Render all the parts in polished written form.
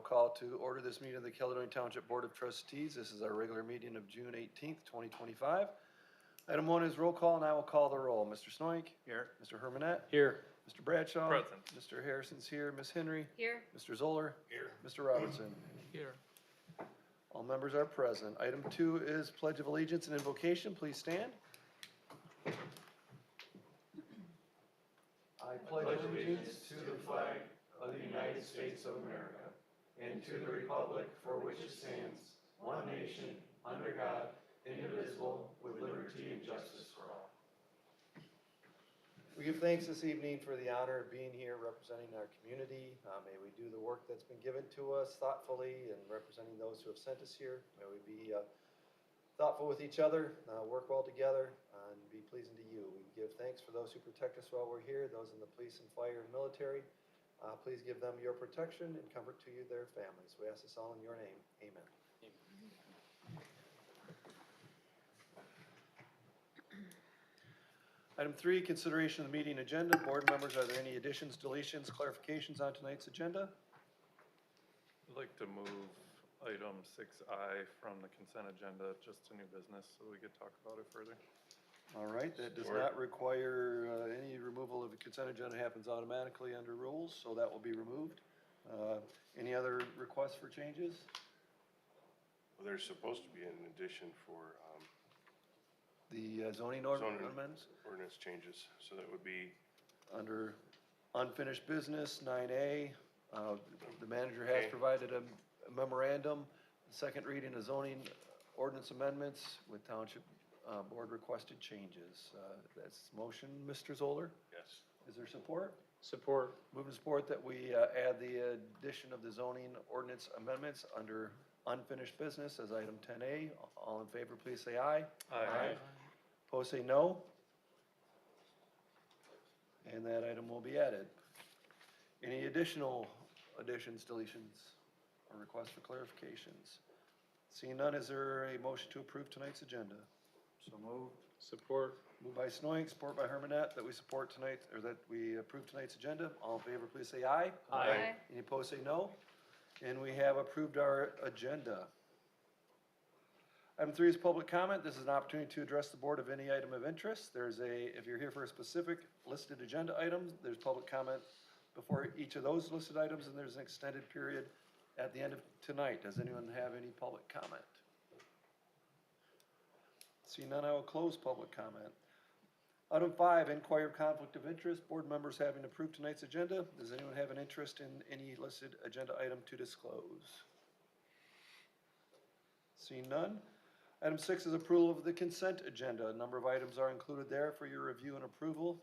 call to order this meeting of the Caledonia Township Board of Trustees. This is our regular meeting of June 18th, 2025. Item 1 is roll call, and I will call the roll. Mr. Snoik? Here. Mr. Hermanette? Here. Mr. Bradshaw? Present. Mr. Harrison's here. Ms. Henry? Here. Mr. Zoller? Here. Mr. Robertson? Here. All members are present. Item 2 is Pledge of Allegiance and Invocation. Please stand. I pledge allegiance to the flag of the United States of America and to the republic for which it stands, one nation, under God, indivisible, with liberty and justice for all. We give thanks this evening for the honor of being here representing our community. May we do the work that's been given to us thoughtfully and representing those who have sent us here. May we be thoughtful with each other, work well together, and be pleasing to you. We give thanks for those who protect us while we're here, those in the police and fire and military. Please give them your protection and comfort to you, their families. We ask this all in your name. Amen. Item 3, consideration of the meeting agenda. Board members, are there any additions, deletions, clarifications on tonight's agenda? I'd like to move item 6I from the consent agenda just to new business so we could talk about it further. All right, that does not require any removal of the consent agenda. It happens automatically under rules, so that will be removed. Any other requests for changes? Well, there's supposed to be an addition for The zoning amendments? ordinance changes, so that would be, Under unfinished business, 9A, the manager has Okay. provided a memorandum, second reading of zoning ordinance amendments with township board requested changes. That's motion, Mr. Zoller. yes. Is there support? Support. Move and support that we add the addition of the zoning ordinance amendments under unfinished business as item 10A. All in favor, please say aye. Aye. Opposed, say no. And that item will be added. Any additional additions, deletions, or requests for clarifications? Seeing none, is there a motion to approve tonight's agenda? So moved. Support. Moved by Snoink, support by Hermanette, that we support tonight, or that we approve tonight's agenda. All in favor, please say aye. Aye. Any opposed, say no. And we have approved our agenda. Item 3 is public comment. This is an opportunity to address the board of any item of interest. If you're here for a specific listed agenda item, there's public comment before each of those listed items, and there's an extended period at the end of tonight. Does anyone have any public comment? Seeing none, I will close public comment. Item 5, inquire of conflict of interest. Board members having approved tonight's agenda. Does anyone have an interest in any listed agenda item to disclose? Seeing none. Item 6 is approval of the consent agenda. A number of items are included there for your review and approval,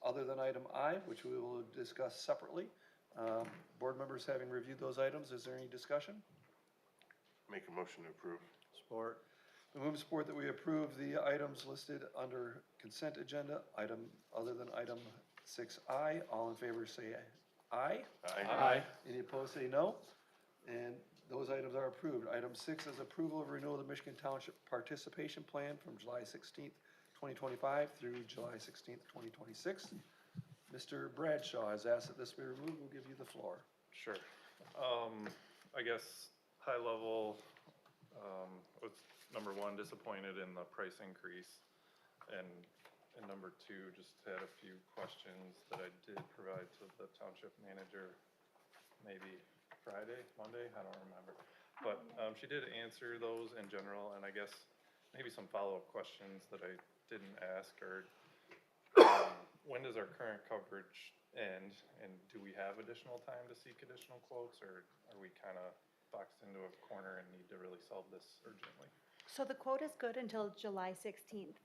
other than item I, which we will discuss separately. Board members having reviewed those items, is there any discussion? Make a motion to approve. Support. We move and support that we approve the items listed under consent agenda, item other than item 6I. All in favor say aye. Aye. Any opposed say no. And those items are approved. Item 6 is approval of renewal of the Michigan Township Participation Plan from July 16th, 2025 through July 16th, 2026. Mr. Bradshaw has asked that this be removed. We'll give you the floor. Sure. I guess high level, was number 1, disappointed in the price increase. And number 2, just had a few questions that I did provide to the township manager maybe Friday, Monday, I don't remember. But she did answer those in general, and I guess maybe some follow-up questions that I didn't ask are, when does our current coverage end, and do we have additional time to seek additional quotes, or are we kind of boxed into a corner and need to really solve this urgently? So the quote is good until July 16th.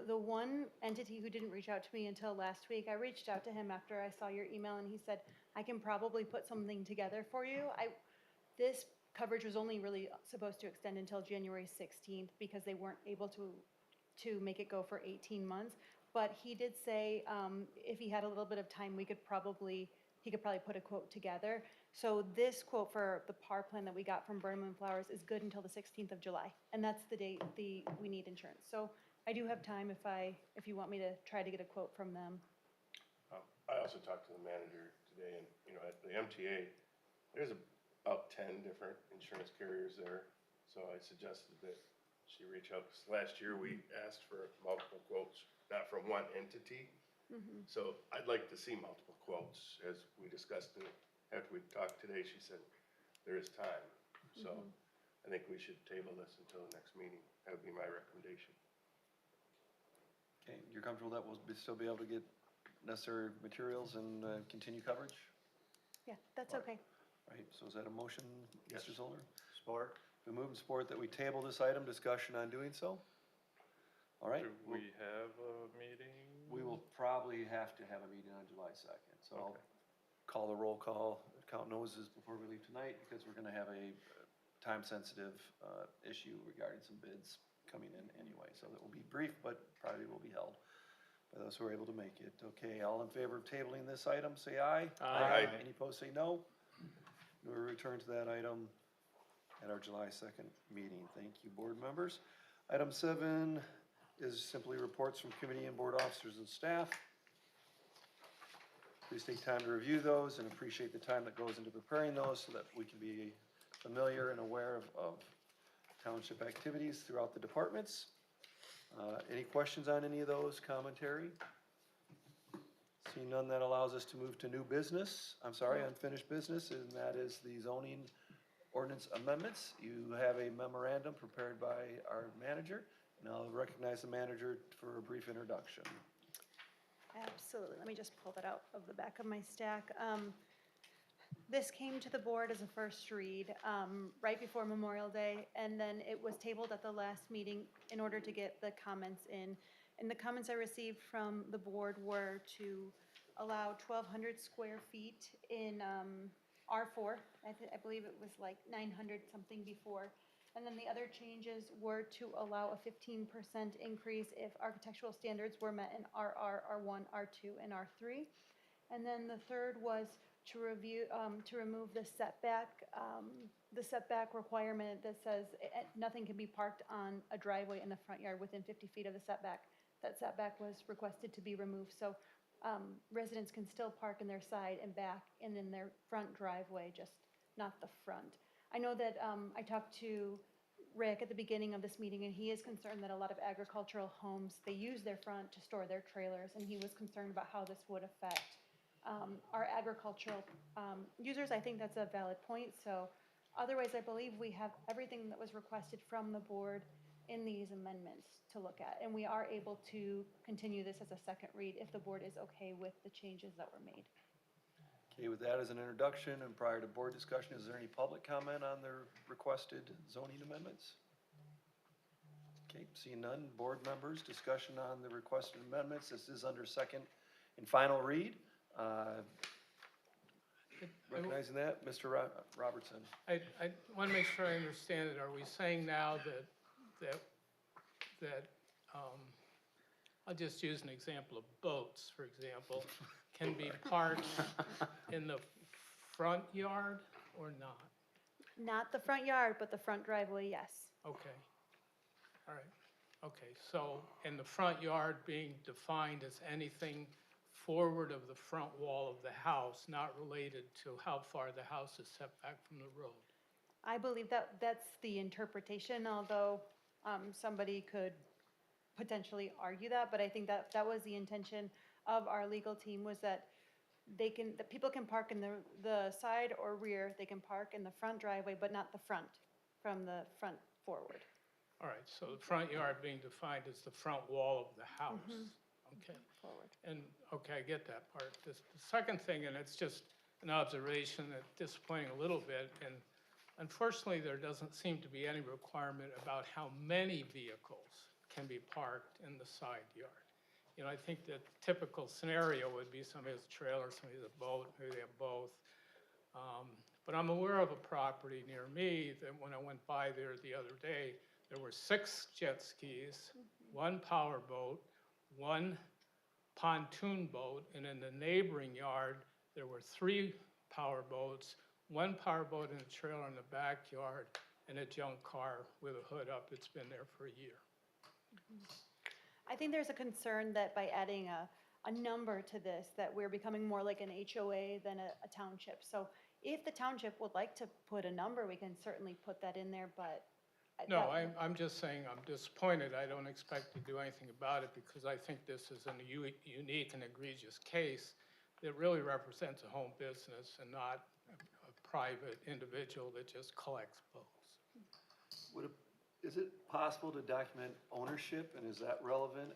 The one entity who didn't reach out to me until last week, I reached out to him after I saw your email, and he said, I can probably put something together for you. This coverage was only really supposed to extend until January 16th because they weren't able to make it go for 18 months. But he did say if he had a little bit of time, he could probably put a quote together. So this quote for the PAR plan that we got from Burnham and Flowers is good until the 16th of July. And that's the date we need insurance. So I do have time if you want me to try to get a quote from them. I also talked to the manager today, and, at the MTA, there's about 10 different insurance carriers there. So I suggested that she reach out, 'cause last year we asked for multiple quotes, not from one entity. So I'd like to see multiple quotes, as we discussed it. After we talked today, she said there is time. So I think we should table this until the next meeting. That would be my recommendation. Okay, you're comfortable that we'll still be able to get necessary materials and continue coverage? Yeah, that's okay. Right, so is that a motion, Yes. Mr. Zoller? Support. We move and support that we table this item, discussion on doing so? All right. Do we have a meeting? We will probably have to have a meeting on July 2nd, so I'll Okay. call the roll call, count noses before we leave tonight, because we're gonna have a time-sensitive issue regarding some bids coming in anyway, so that will be brief, but probably will be held by those who are able to make it. Okay, all in favor of tabling this item, say aye. Aye. Any opposed, say no. We'll return to that item at our July 2nd meeting. Thank you, board members. Item 7 is simply reports from committee and board officers and staff. Please take time to review those and appreciate the time that goes into preparing those so that we can be familiar and aware of township activities throughout the departments. Any questions on any of those, commentary? Seeing none, that allows us to move to new business, unfinished business, and that is the zoning ordinance amendments. You have a memorandum prepared by our manager, and I'll recognize the manager for a brief introduction. Absolutely. Let me just pull that out of the back of my stack. This came to the board as a first read right before Memorial Day, and then it was tabled at the last meeting in order to get the comments in. And the comments I received from the board were to allow 1,200 square feet in R4. I believe it was like 900 something before. And then the other changes were to allow a 15% increase if architectural standards were met in RR, R1, R2, and R3. And then the third was to remove the setback requirement that says nothing can be parked on a driveway in the front yard within 50 feet of the setback. That setback was requested to be removed, so residents can still park in their side and back and in their front driveway, just not the front. I know that I talked to Rick at the beginning of this meeting, and he is concerned that a lot of agricultural homes, they use their front to store their trailers, and he was concerned about how this would affect our agricultural users. I think that's a valid point, so otherwise I believe we have everything that was requested from the board in these amendments to look at, and we are able to continue this as a second read if the board is okay with the changes that were made. Okay, with that as an introduction and prior to board discussion, is there any public comment on their requested zoning amendments? Okay, seeing none, board members, discussion on the requested amendments. This is under second and final read. Recognizing that, Mr. Robertson. I want to make sure I understand it. Are we saying now that I'll just use an example of boats, for example, can be parked in the front yard or not? Not the front yard, but the front driveway, yes. Okay, all right, okay, so, and the front yard being defined as anything forward of the front wall of the house, not related to how far the house is set back from the road? I believe that's the interpretation, although somebody could potentially argue that, but I think that was the intention of our legal team, was that people can park in the side or rear, they can park in the front driveway, but not the front, from the front forward. All right, so the front yard being defined as the front wall of the house. Okay. Forward. And, okay, I get that part. The second thing, and it's just an observation that's disappointing a little bit, and unfortunately, there doesn't seem to be any requirement about how many vehicles can be parked in the side yard. You know, I think the typical scenario would be somebody has a trailer, somebody has a boat, maybe they have both. But I'm aware of a property near me that when I went by there the other day, there were 6 jet skis, 1 power boat, 1 pontoon boat, and in the neighboring yard, there were 3 power boats, 1 power boat and a trailer in the backyard, and a junk car with a hood up. It's been there for a year. I think there's a concern that by adding a number to this, that we're becoming more like an HOA than a township. So if the township would like to put a number, we can certainly put that in there, but. No, I'm just saying I'm disappointed. I don't expect to do anything about it because I think this is a unique and egregious case that really represents a home business and not a private individual that just collects boats. Is it possible to document ownership, and is that relevant?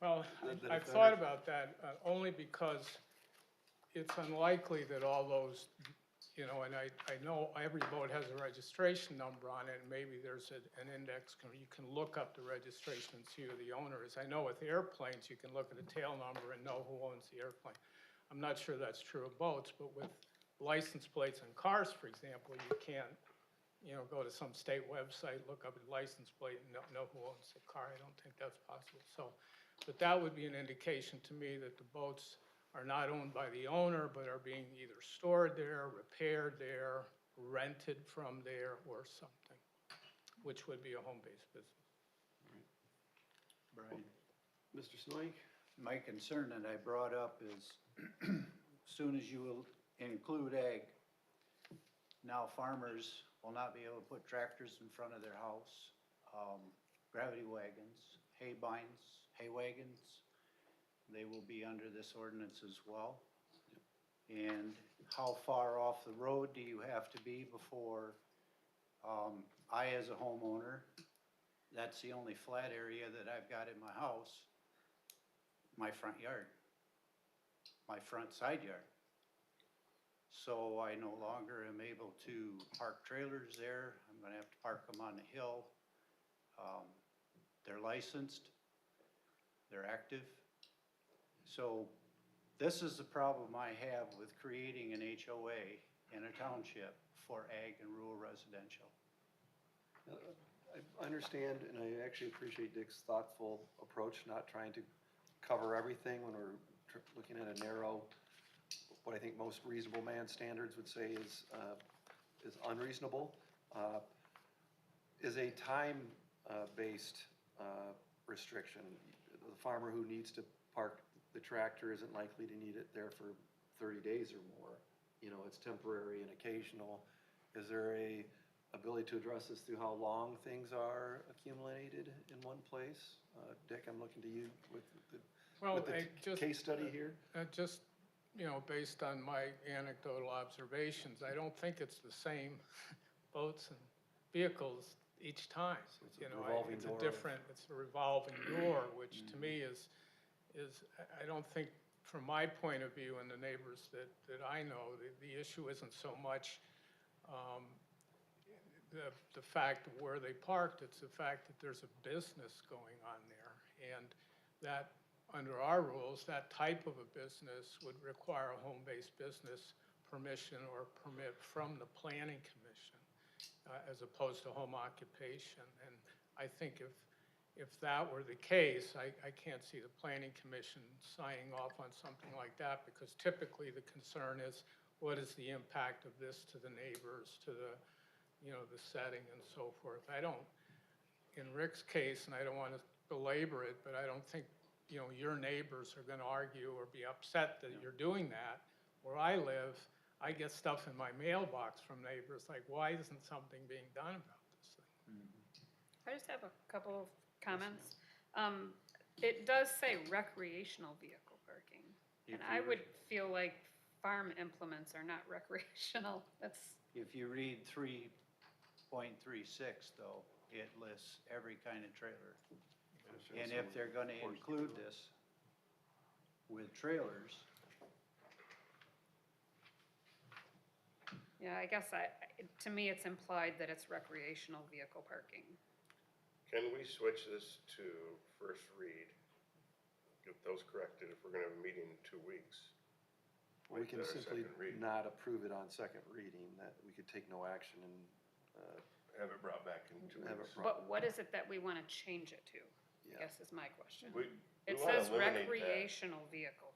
Well, the I've defender- thought about that only because it's unlikely that all those, you know, and I know every boat has a registration number on it, and maybe there's an index, you can look up the registration and see who the owner is. I know with airplanes, you can look at the tail number and know who owns the airplane. I'm not sure that's true of boats, but with license plates on cars, for example, you can't, you know, go to some state website, look up a license plate and know who owns the car. I don't think that's possible. So, but that would be an indication to me that the boats are not owned by the owner, but are being either stored there, repaired there, rented from there, or something, which would be a home-based business. Brian, Mr. Snoik? my concern that I brought up is, as soon as you will include ag, now farmers will not be able to put tractors in front of their house, gravity wagons, hay binds, hay wagons, they will be under this ordinance as well. And how far off the road do you have to be before, I as a homeowner, that's the only flat area that I've got in my house, my front yard, my front side yard. So I no longer am able to park trailers there. I'm gonna have to park them on the hill. They're licensed, they're active. So this is the problem I have with creating an HOA in a township for ag and rural residential. I understand, and I actually appreciate Dick's thoughtful approach, not trying to cover everything when we're looking at a narrow, what I think most reasonable man standards would say is unreasonable. Is a time-based restriction. The farmer who needs to park the tractor isn't likely to need it there for 30 days or more. You know, it's temporary and occasional. Is there a ability to address this through how long things are accumulated in one place? Dick, I'm looking to you with the case study here. Just, you know, based on my anecdotal observations, I don't think it's the same boats and vehicles each time. So it's a You know, revolving it's door a of- different, it's a revolving door, which to me is, I don't think, from my point of view and the neighbors that I know, the issue isn't so much the fact of where they parked, it's the fact that there's a business going on there. And that, under our rules, that type of a business would require a home-based business permission or permit from the planning commission, as opposed to home occupation. And I think if that were the case, I can't see the planning commission signing off on something like that, because typically the concern is, what is the impact of this to the neighbors, to the, you know, the setting and so forth. I don't, in Rick's case, and I don't want to belabor it, but I don't think, you know, your neighbors are going to argue or be upset that you're doing that. Where I live, I get stuff in my mailbox from neighbors like, why isn't something being done about this thing? I just have a couple of comments. It does say recreational vehicle parking. And I would feel like farm implements are not recreational. That's, If you read 3.36 though, it lists every kind of trailer. And if they're gonna include this with trailers, yeah, I guess to me, it's implied that it's recreational vehicle parking. Can we switch this to first read? Get those corrected if we're gonna have a meeting in 2 weeks. We can Wait till our simply second reading. not approve it on second reading, that we could take no action and Have it brought back in 2 have it weeks. brought. But what is it that we want to change it to, I Yeah. guess is my question. We It wanna says eliminate that. recreational vehicle.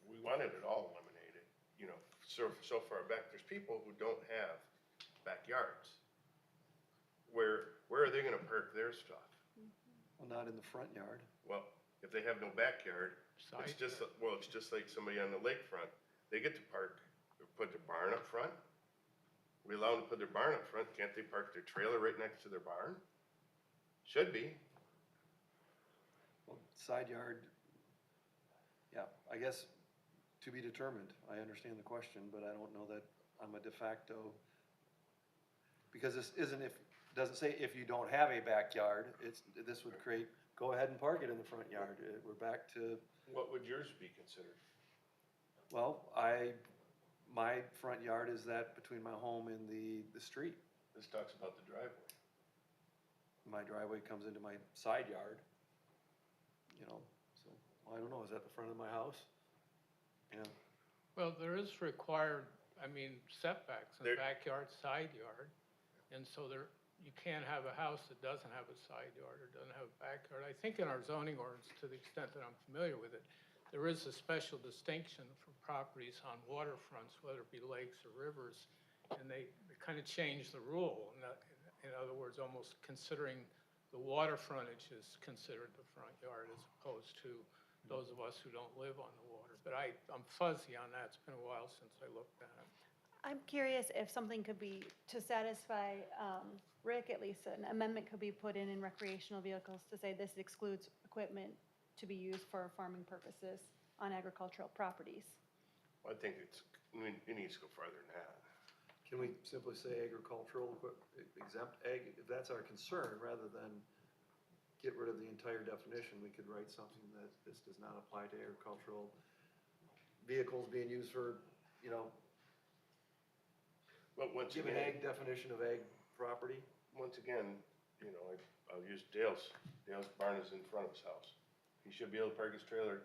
We wanted it all eliminated, you know, so far back. There's people who don't have backyards. Where are they gonna park their stuff? Well, not in the front yard. Well, if they have no backyard, it's Side just, well, it's just like somebody on the lakefront. They get to park put their barn up front? We allow them to put their barn up front, can't they park their trailer right next to their barn? Should be. Well, side yard, yeah, I guess to be determined. I understand the question, but I don't know that I'm a de facto. Because this isn't doesn't say if you don't have a backyard, this would create, go ahead and park it in the front yard. We're back to, What would yours be considered? well, my front yard is that between my home and the street. This talks about the driveway. My driveway comes into my side yard, so, I don't know, is that the front of my house? Yeah, Well, there is required, setbacks in There- backyard, side yard. And so you can't have a house that doesn't have a side yard or doesn't have a backyard. I think in our zoning ordinance, to the extent that I'm familiar with it, there is a special distinction for properties on waterfronts, whether it be lakes or rivers. And they kind of changed the rule. In other words, almost considering the water frontage is considered the front yard as opposed to those of us who don't live on the water. But I'm fuzzy on that. It's been a while since I looked at it. I'm curious if something could be, to satisfy Rick at least, an amendment could be put in recreational vehicles to say this excludes equipment to be used for farming purposes on agricultural properties. Well, I think it needs to go farther than that. can we simply say agricultural, exempt ag, if that's our concern, rather than get rid of the entire definition, we could write something that this does not apply to agricultural vehicles being used for, But once give an again, ag definition of ag property. I'll use Dale's. Dale's barn is in front of his house. He should be able to park his trailer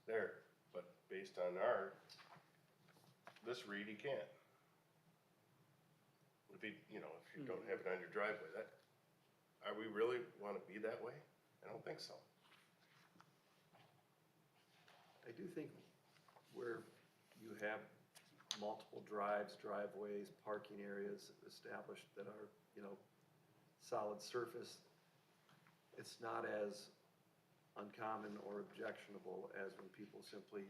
there, but based on this read, he can't. If you don't have it on your driveway, are we really wanna be that way? I don't think so. I do think where you have multiple driveways, parking areas established that are, solid surface, it's not as uncommon or objectionable as when people simply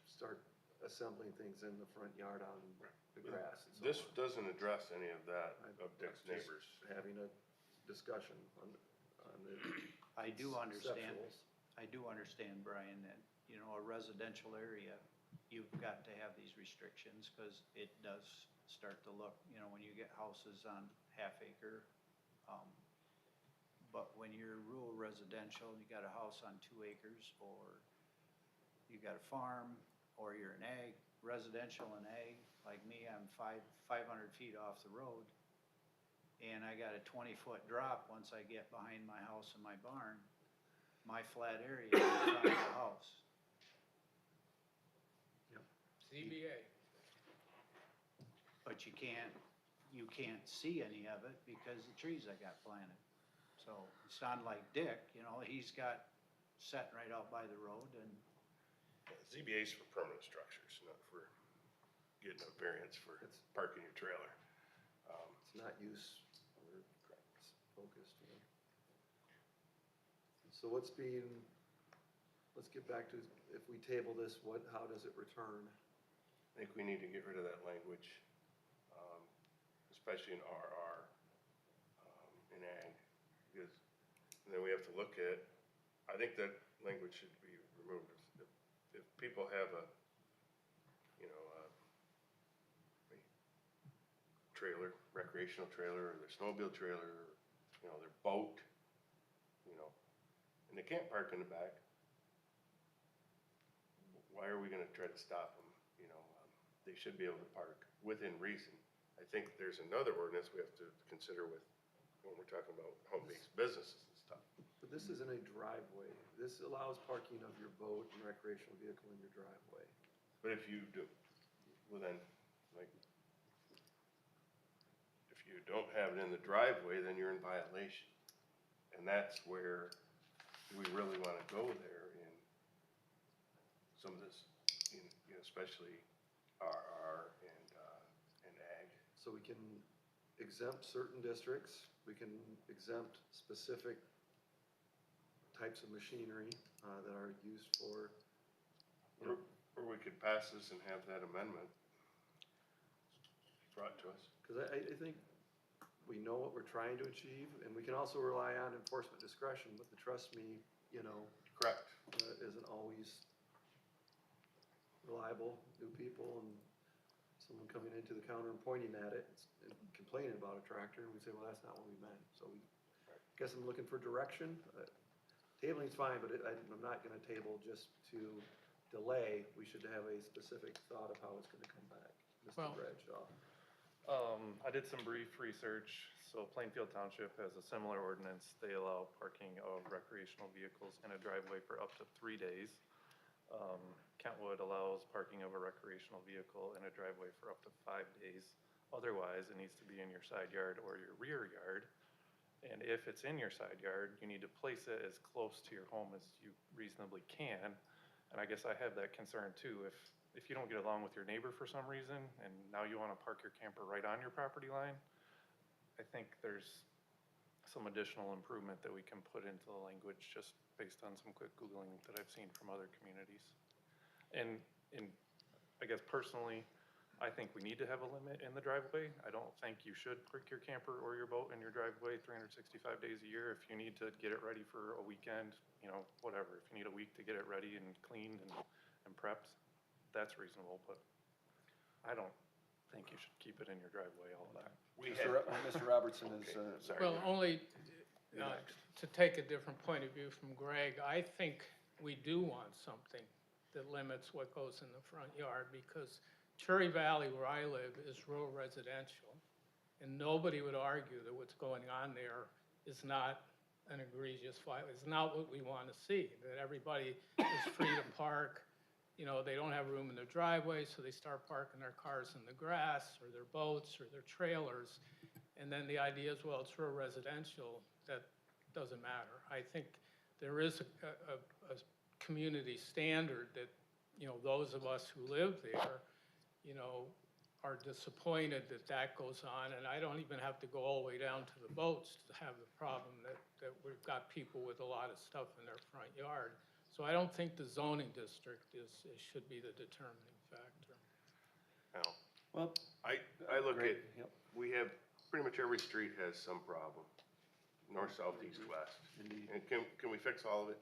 start assembling things in the front yard on the grass and so This on. doesn't address any of that of Dick's Just neighbors. Having a discussion on the I do understand, conceptuals. Brian, that, a residential area, you've got to have these restrictions, because it does start to look, when you get houses on half acre. But when you're rural residential, you got a house on 2 acres, or you got a farm, or you're an ag, residential and ag, like me, I'm 500 feet off the road. And I got a 20-foot drop once I get behind my house and my barn. My flat area is in front of the house. ZBA. But you can't see any of it because the trees I got planted. So it's not like Dick, he's got set right out by the road, and ZBA's for permanent structures, not for getting a variance for It's- parking your trailer. It's not use or focused. So let's get back to, if we table this, how does it return? I think we need to get rid of that language, especially in RR, in ag, because then we have to look at, I think that language should be removed. If people have a trailer, recreational trailer, or their snowmobile trailer, or, their boat, and they can't park in the back, why are we gonna try to stop them? They should be able to park within reason. I think there's another ordinance we have to consider when we're talking about home-based businesses and stuff. But this isn't a driveway. This allows parking of your boat and recreational vehicle in your driveway. But if you do, well then, if you don't have it in the driveway, then you're in violation. And that's where, do we really wanna go there in some of this, especially RR and ag? So we can exempt certain districts, we can exempt specific types of machinery that are used for, Or we could pass this and have that amendment brought to us. Because I think we know what we're trying to achieve, and we can also rely on enforcement discretion, but the trust me, Correct. isn't always reliable. New people and someone coming into the counter and pointing at it and complaining about a tractor, and we say, well, that's not what we meant. So we, guess I'm looking for direction. Tabling's fine, but I'm not gonna table just to delay. We should have a specific thought of how it's gonna come back. Mr. Well- Bradshaw. I did some brief research. So Plainfield Township has a similar ordinance. They allow parking of recreational vehicles in a driveway for up to 3 days. Kentwood allows parking of a recreational vehicle in a driveway for up to 5 days. Otherwise, it needs to be in your side yard or your rear yard. And if it's in your side yard, you need to place it as close to your home as you reasonably can. And I guess I have that concern too. If you don't get along with your neighbor for some reason, and now you want to park your camper right on your property line, I think there's some additional improvement that we can put into the language just based on some quick Googling that I've seen from other communities. And I guess personally, I think we need to have a limit in the driveway. I don't think you should park your camper or your boat in your driveway 365 days a year. If you need to get it ready for a weekend, whatever. If you need a week to get it ready and cleaned and prepped, that's reasonable, but I don't think you should keep it in your driveway all the time. Mr. Robertson is, Sorry. Well, only You're next. to take a different point of view from Greg, I think we do want something that limits what goes in the front yard, because Cherry Valley, where I live, is rural residential, and nobody would argue that what's going on there is not an egregious violation. It's not what we want to see, that everybody is free to park. They don't have room in their driveway, so they start parking their cars in the grass, or their boats, or their trailers. And then the idea is, well, it's rural residential, that doesn't matter. I think there is a community standard that, those of us who live there, are disappointed that that goes on. And I don't even have to go all the way down to the boats to have the problem that we've got people with a lot of stuff in their front yard. So I don't think the zoning district should be the determining factor. Now, well. I look at, Yep, we have, pretty much every street has some problem. North, south, east, west. indeed. And can we fix all of it?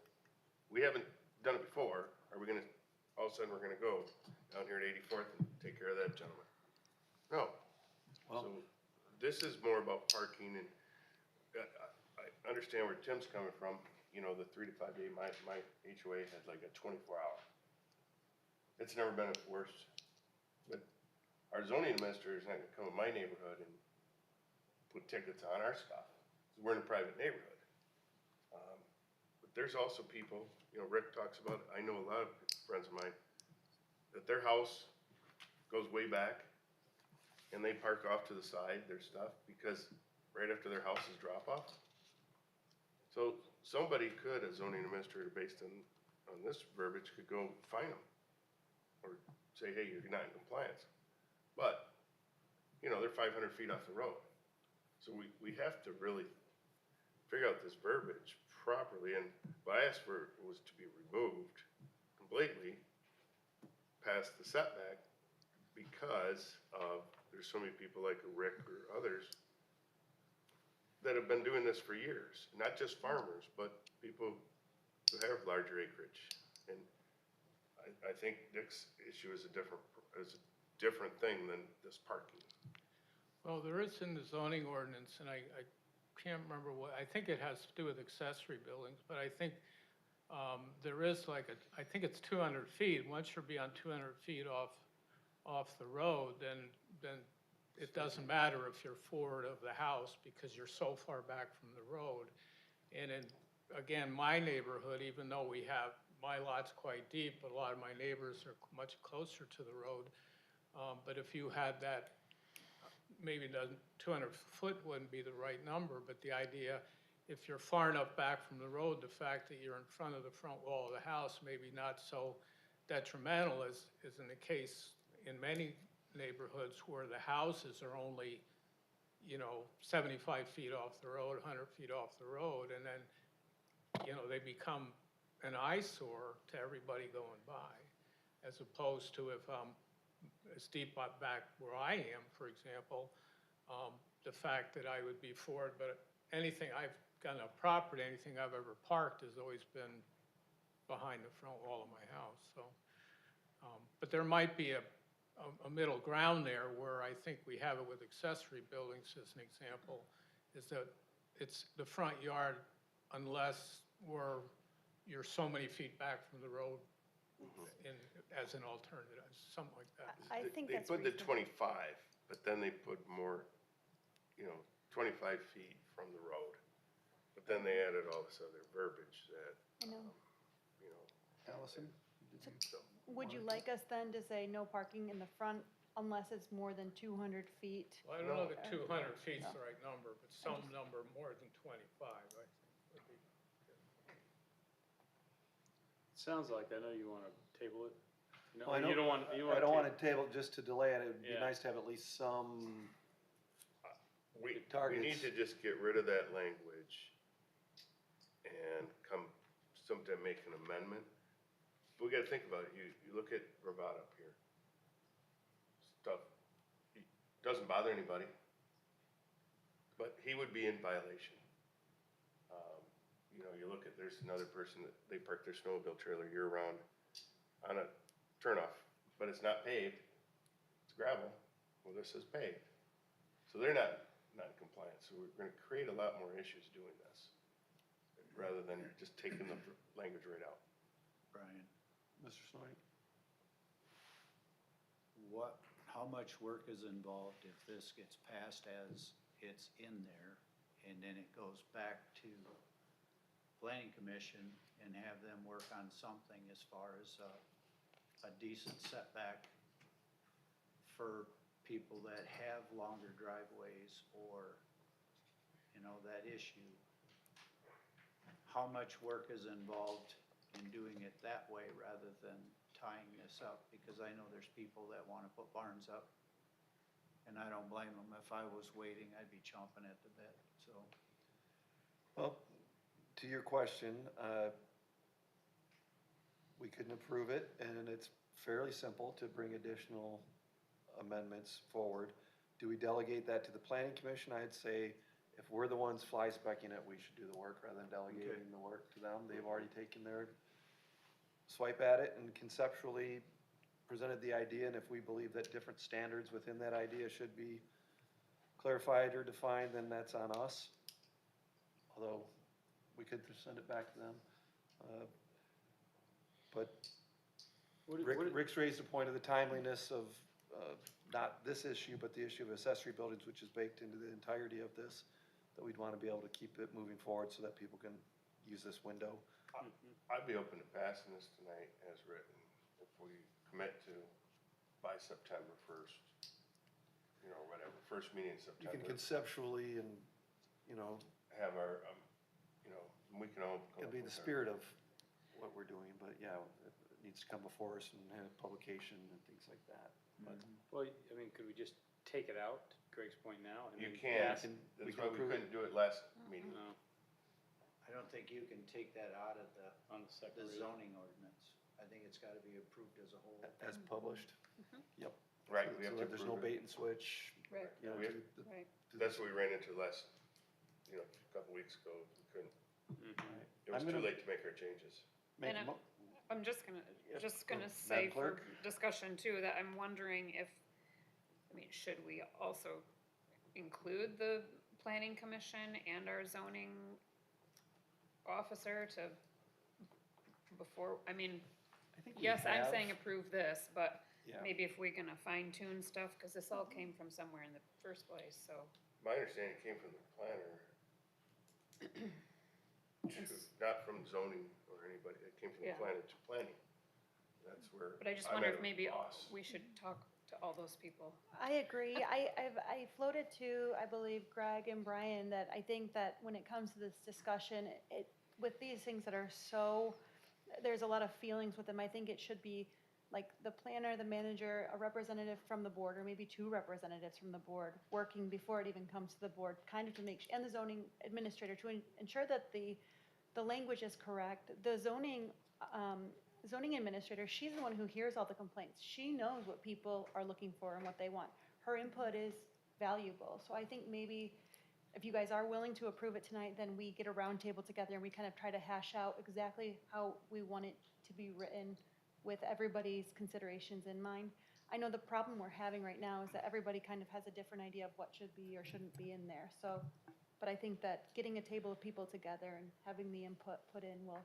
We haven't done it before. Are we gonna, all of a sudden, we're gonna go down here at 84th and take care of that gentleman? No. Well- So this is more about parking, and I understand where Tim's coming from. The 3 to 5 day, my HOA had like a 24-hour. It's never been worse. But our zoning administrator is not gonna come in my neighborhood and put tickets on our stuff. We're in a private neighborhood. But there's also people, Rick talks about it, I know a lot of friends of mine, that their house goes way back, and they park off to the side, their stuff, because right after their house is drop off. So somebody could, a zoning administrator based on this verbiage, could go fine them, or say, hey, you're not in compliance. But, they're 500 feet off the road. So we have to really figure out this verbiage properly, and what I asked for was to be removed completely past the setback, because there's so many people like Rick or others that have been doing this for years, not just farmers, but people who have larger acreage. And I think Dick's issue is a different thing than this parking. Well, there is in the zoning ordinance, and I can't remember I think it has to do with accessory buildings, but I think there is I think it's 200 feet. Once you're beyond 200 feet off the road, then it doesn't matter if you're forward of the house, because you're so far back from the road. And again, my neighborhood, even though my lot's quite deep, but a lot of my neighbors are much closer to the road. But if you had that, maybe the 200 foot wouldn't be the right number, but the idea, if you're far enough back from the road, the fact that you're in front of the front wall of the house may be not so detrimental as in the case in many neighborhoods where the houses are only, 75 feet off the road, 100 feet off the road, and then, they become an eyesore to everybody going by. as opposed to if I'm as deep back where I am, for example, the fact that I would be for it, but anything I've got on a property, anything I've ever parked has always been behind the front wall of my house, so. But there might be a middle ground there where I think we have it with accessory buildings as an example, is that it's the front yard unless you're so many feet back from the road as an alternative, something like that. I think that's They put the reasonable. 25, but then they put more, 25 feet from the road. But then they added all this other verbiage that, I know. Allison? so. Would you like us then to say no parking in the front unless it's more than 200 feet? Well, I don't know that No. 200 feet's No. the right number, but some number more than 25, I think would be. Sounds like, I know you want to table it. No, Well, I you don't want, I don't want to table just to delay it. It'd be Yeah. nice to have at least some, We need Targets. to just get rid of that language and sometime make an amendment. But we gotta think about it. You look at Rabat up here. Stuff, doesn't bother anybody. But he would be in violation. You look at, there's another person that they park their snowmobile trailer year round on a turnoff, but it's not paved. It's gravel. Well, this is paved. So they're not in compliance. So we're gonna create a lot more issues doing this, rather than just taking the language right out. Brian, Mr. Snowy? how much work is involved if this gets passed as it's in there, and then it goes back to planning commission and have them work on something as far as a decent setback for people that have longer driveways or, that issue? How much work is involved in doing it that way rather than tying this up? Because I know there's people that want to put barns up, and I don't blame them. If I was waiting, I'd be chomping at the bit, so. Well, to your question, we couldn't approve it, and it's fairly simple to bring additional amendments forward. Do we delegate that to the planning commission? I'd say if we're the ones fly specking it, we should do the work rather than delegating the work to them. They've already taken their swipe at it and conceptually presented the idea, and if we believe that different standards within that idea should be clarified or defined, then that's on us. Although, we could just send it back to them. But Rick's raised the point of the timeliness of, not this issue, but the issue of accessory buildings, which is baked into the entirety of this, that we'd want to be able to keep it moving forward so that people can use this window. I'd be open to passing this tonight as written, if we commit to by September 1st, whatever, first meeting in You can September. conceptually and, Have our, we can all. it'll be the spirit of what we're doing, but yeah, it needs to come before us and have publication and things like that. But Well, I mean, could we just take it out, to Greg's point now? and You then can, pass- we that's can why we approve it. couldn't do it last meeting. No, I don't think you can take that out of on the second the reading. zoning ordinance. I think it's gotta be approved as a whole. as published, yep. Right, So- we have so to that there's no approve it. bait and switch. Right, We have- to the- right. to the- That's what we ran into last, a couple weeks ago. We couldn't, Mhm. it was I'm too gonna- late to make our changes. Make And a mo- I'm just Yep. gonna Madam say for Clerk? discussion too, that I'm wondering if, should we also include the planning commission and our zoning officer before, I think we yes, I'm have- saying approve this, but Yeah. maybe if we're gonna fine tune stuff, cause this all came from somewhere in the first place, so. My understanding came from the planner. Not from zoning or anybody, it came from the Yeah. planner to planning. That's where. But I just I'm wonder at if a maybe loss. we should talk to all those people. I agree. I floated to, I believe, Greg and Brian, that I think that when it comes to this discussion, with these things that are so, there's a lot of feelings with them, I think it should be like the planner, the manager, a representative from the board, or maybe two representatives from the board, working before it even comes to the board, kind of to make, and the zoning administrator, to ensure that the language is correct. The zoning zoning administrator, she's the one who hears all the complaints. She knows what people are looking for and what they want. Her input is valuable. So I think maybe if you guys are willing to approve it tonight, then we get a roundtable together and we kind of try to hash out exactly how we want it to be written with everybody's considerations in mind. I know the problem we're having right now is that everybody kind of has a different idea of what should be or shouldn't be in there. So, but I think that getting a table of people together and having the input put in will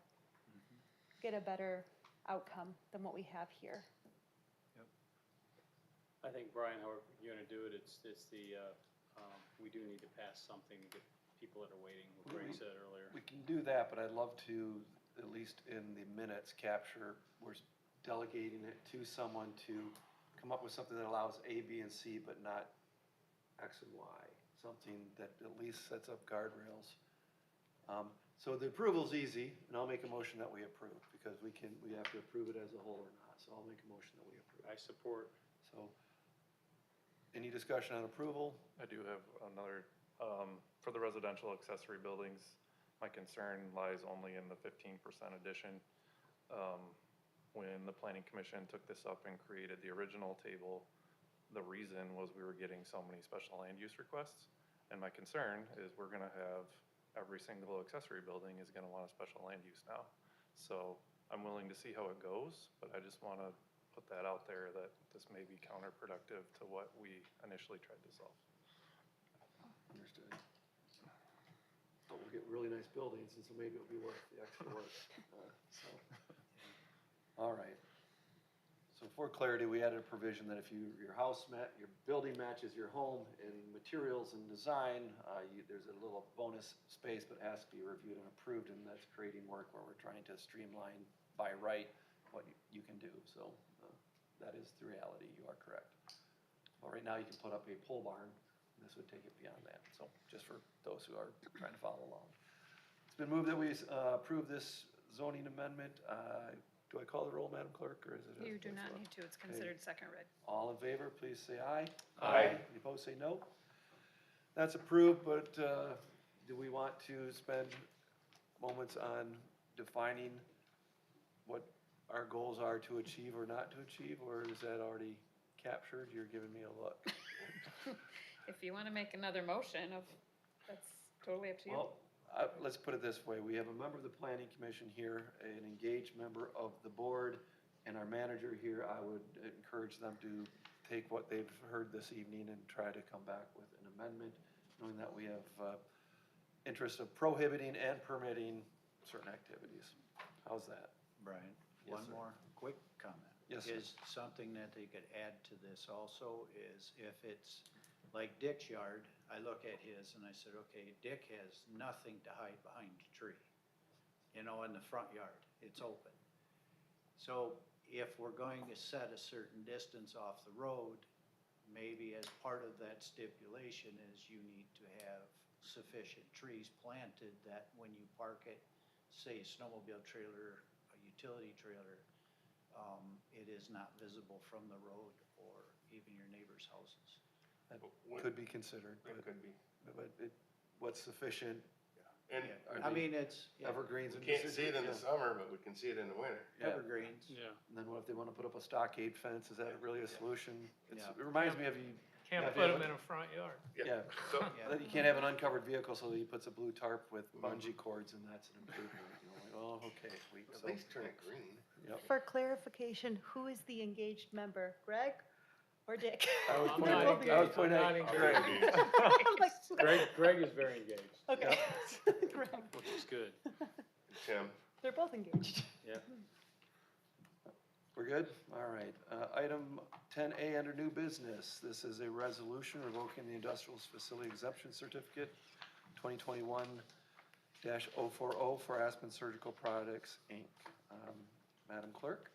get a better outcome than what we have here. I think, Brian, however you're gonna do it, it's we do need to pass something to get people that are waiting, what Greg said earlier. We can do that, but I'd love to, at least in the minutes, capture, we're delegating it to someone to come up with something that allows A, B, and C, but not X and Y. Something that at least sets up guardrails. So the approval's easy, and I'll make a motion that we approve, because we have to approve it as a whole or not, so I'll make a motion that we approve. I support. So, any discussion on approval? I do have another, for the residential accessory buildings, my concern lies only in the 15% addition. When the planning commission took this up and created the original table, the reason was we were getting so many special land use requests. And my concern is we're gonna have every single accessory building is gonna want a special land use now. So I'm willing to see how it goes, but I just wanna put that out there that this may be counterproductive to what we initially tried to solve. Understood. But we'll get really nice buildings, and so maybe it'll be worth the extra work. So. All right. So for clarity, we added a provision that if your your building matches your home in materials and design, there's a little bonus space, but it has to be reviewed and approved, and that's creating work where we're trying to streamline by right what you can do. So that is the reality. You are correct. Well, right now you can put up a pole barn, and this would take it beyond that. So just for those who are trying to follow along. It's been moved that we approve this zoning amendment. Do I call the roll, Madam Clerk, or is it? You do not need to, it's considered second read. All in favor, please say aye. Aye. Any opposed, say no. That's approved, but do we want to spend moments on defining what our goals are to achieve or not to achieve, or is that already captured? You're giving me a look. If you want to make another motion that's totally up to you. Well, let's put it this way. We have a member of the planning commission here, an engaged member of the board, and our manager here. I would encourage them to take what they've heard this evening and try to come back with an amendment, knowing that we have interest of prohibiting and permitting certain activities. How's that? Brian, Yes, one sir. more quick comment. Yes, sir. Is something that they could add to this also is if it's like Dick's yard, I look at his and I said, okay, Dick has nothing to hide behind a tree. In the front yard, it's open. So if we're going to set a certain distance off the road, maybe as part of that stipulation is you need to have sufficient trees planted that when you park it, say snowmobile trailer, a utility trailer, it is not visible from the road or even your neighbor's houses. That could be considered, It but could be. what's sufficient? And Are I they mean, it's evergreens we and can't see it in the deciduous? summer, but we can see it in the winter. Yeah. evergreens. Yeah. And then what if they want to put up a stockade fence? Is that really a solution? Yeah. It reminds me of you. Can't have put to them have in a front yard. Yeah. So, Yeah. That you can't have an uncovered vehicle, so he puts a blue tarp with bungee cords, and that's an improvement. Oh, okay, sweet. at So, least turn it green. yep. For clarification, who is the engaged member, Greg or Dick? I was I'm pointing not out- I was engaged, I'm pointing not out- engaged. I'm like, Greg is very engaged, okay. Greg. which is good. Tim, They're both engaged. Yeah. We're good? All right. Item 10A under new business. This is a resolution revoking the industrial facility exemption certificate 2021-040 for Aspen Surgical Products, Inc. Madam Clerk?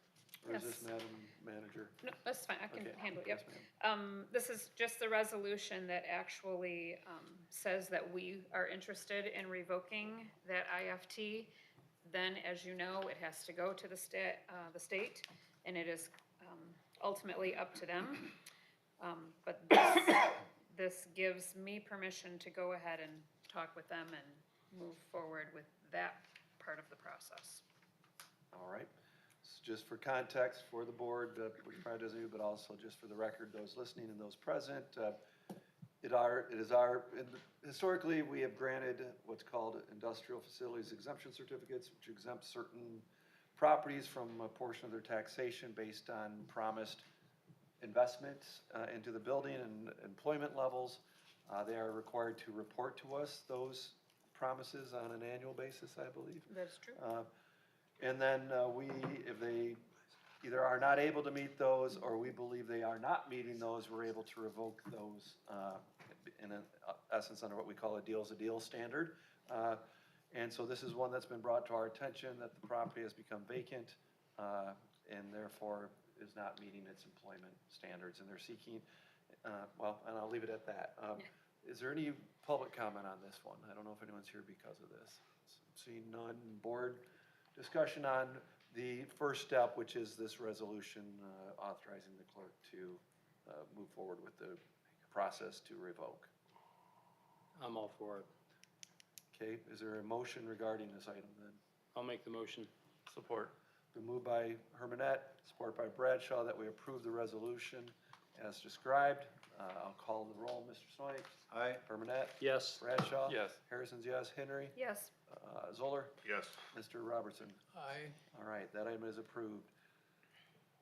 Or is this Yes. Madam Manager? No, that's fine, I can Okay. handle it, Yes, yep. ma'am. This is just the resolution that actually says that we are interested in revoking that IFT. Then, as you know, it has to go to the state, and it is ultimately up to them. But this gives me permission to go ahead and talk with them and move forward with that part of the process. All right. just for context for the board, which probably doesn't, but also just for the record, those listening and those present, historically, we have granted what's called industrial facilities exemption certificates, which exempt certain properties from a portion of their taxation based on promised investments into the building and employment levels. They are required to report to us those promises on an annual basis, I believe. That's true. And then if they either are not able to meet those, or we believe they are not meeting those, we're able to revoke those in essence under what we call a deal's a deal standard. And so this is one that's been brought to our attention, that the property has become vacant and therefore is not meeting its employment standards, and they're seeking, and I'll leave it at that. Is there any public comment on this one? I don't know if anyone's here because of this. Seeing none, board discussion on the first step, which is this resolution authorizing the clerk to move forward with the process to revoke. I'm all for it. Okay, is there a motion regarding this item then? I'll make the motion. Support. Been moved by Hermanette, support by Bradshaw, that we approve the resolution as described. I'll call the roll. Mr. Snoik? Aye. Hermanette? Yes. Bradshaw? Yes. Harrison's yes. Henry? Yes. Zoller? Yes. Mr. Robertson? Aye. All right, that item is approved.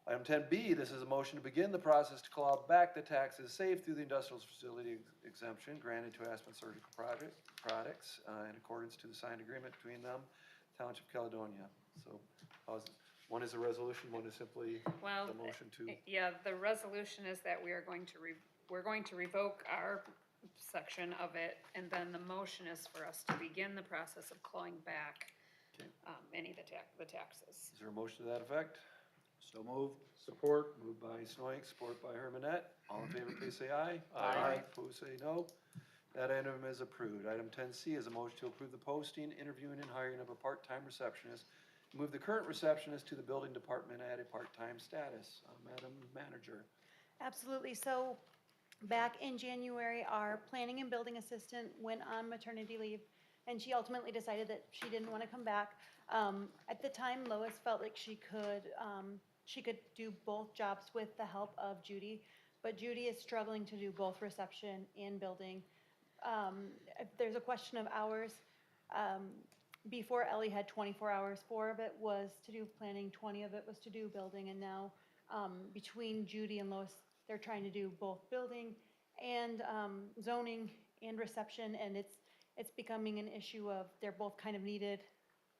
Item 10B, this is a motion to begin the process to claw back the taxes saved through the industrial facility exemption granted to Aspen Surgical Products in accordance to the signed agreement between them, Township of Caledonia. So one is a resolution, one is simply Well, the motion to, yeah, the resolution is that we are going to we're going to revoke our section of it, and then the motion is for us to begin the process of clawing back Okay. any of the taxes. is there a motion to that effect? So moved. Support. Moved by Snoik, support by Hermanette. All in favor, please say aye. Aye. Opposed, say no. That item is approved. Item 10C is a motion to approve the posting, interviewing, and hiring of a part-time receptionist. Move the current receptionist to the building department at a part-time status. Madam Manager. Absolutely. So back in January, our planning and building assistant went on maternity leave, and she ultimately decided that she didn't want to come back. At the time, Lois felt like she could do both jobs with the help of Judy, but Judy is struggling to do both reception and building. If there's a question of hours. Before, Ellie had 24 hours. 4 of it was to do planning, 20 of it was to do building, and now between Judy and Lois, they're trying to do both building and zoning and reception, and it's becoming an issue of they're both kind of needed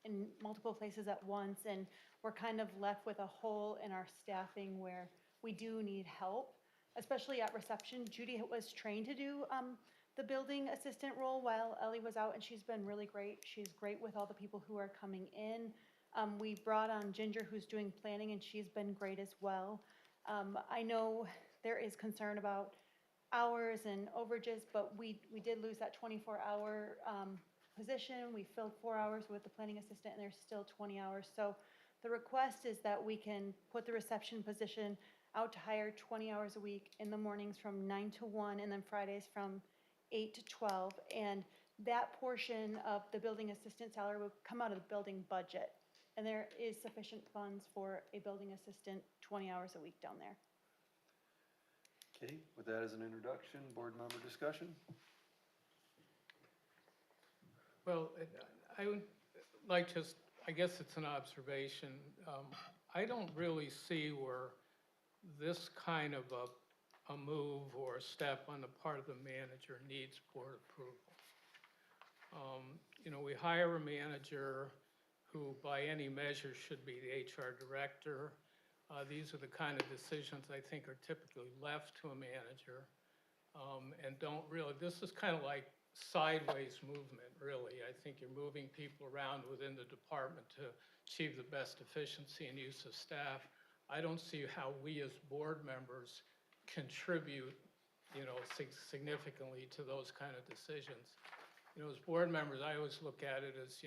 in multiple places at once, and we're kind of left with a hole in our staffing where we do need help, especially at reception. Judy was trained to do the building assistant role while Ellie was out, and she's been really great. She's great with all the people who are coming in. We brought on Ginger, who's doing planning, and she's been great as well. I know there is concern about hours and overages, but we did lose that 24-hour position. We filled 4 hours with the planning assistant, and there's still 20 hours. So the request is that we can put the reception position out to hire 20 hours a week in the mornings from 9 to 1, and then Fridays from 8 to 12. And that portion of the building assistant salary will come out of the building budget. And there is sufficient funds for a building assistant 20 hours a week down there. Okay, with that as an introduction, board member discussion? Well, I would like just, I guess it's an observation. I don't really see where this kind of a move or a step on the part of the manager needs board approval. We hire a manager who by any measure should be the HR director. These are the kind of decisions I think are typically left to a manager and don't really, this is kind of like sideways movement, really. I think you're moving people around within the department to achieve the best efficiency and use of staff. I don't see how we as board members contribute, significantly to those kind of decisions. As board members, I always look at it as,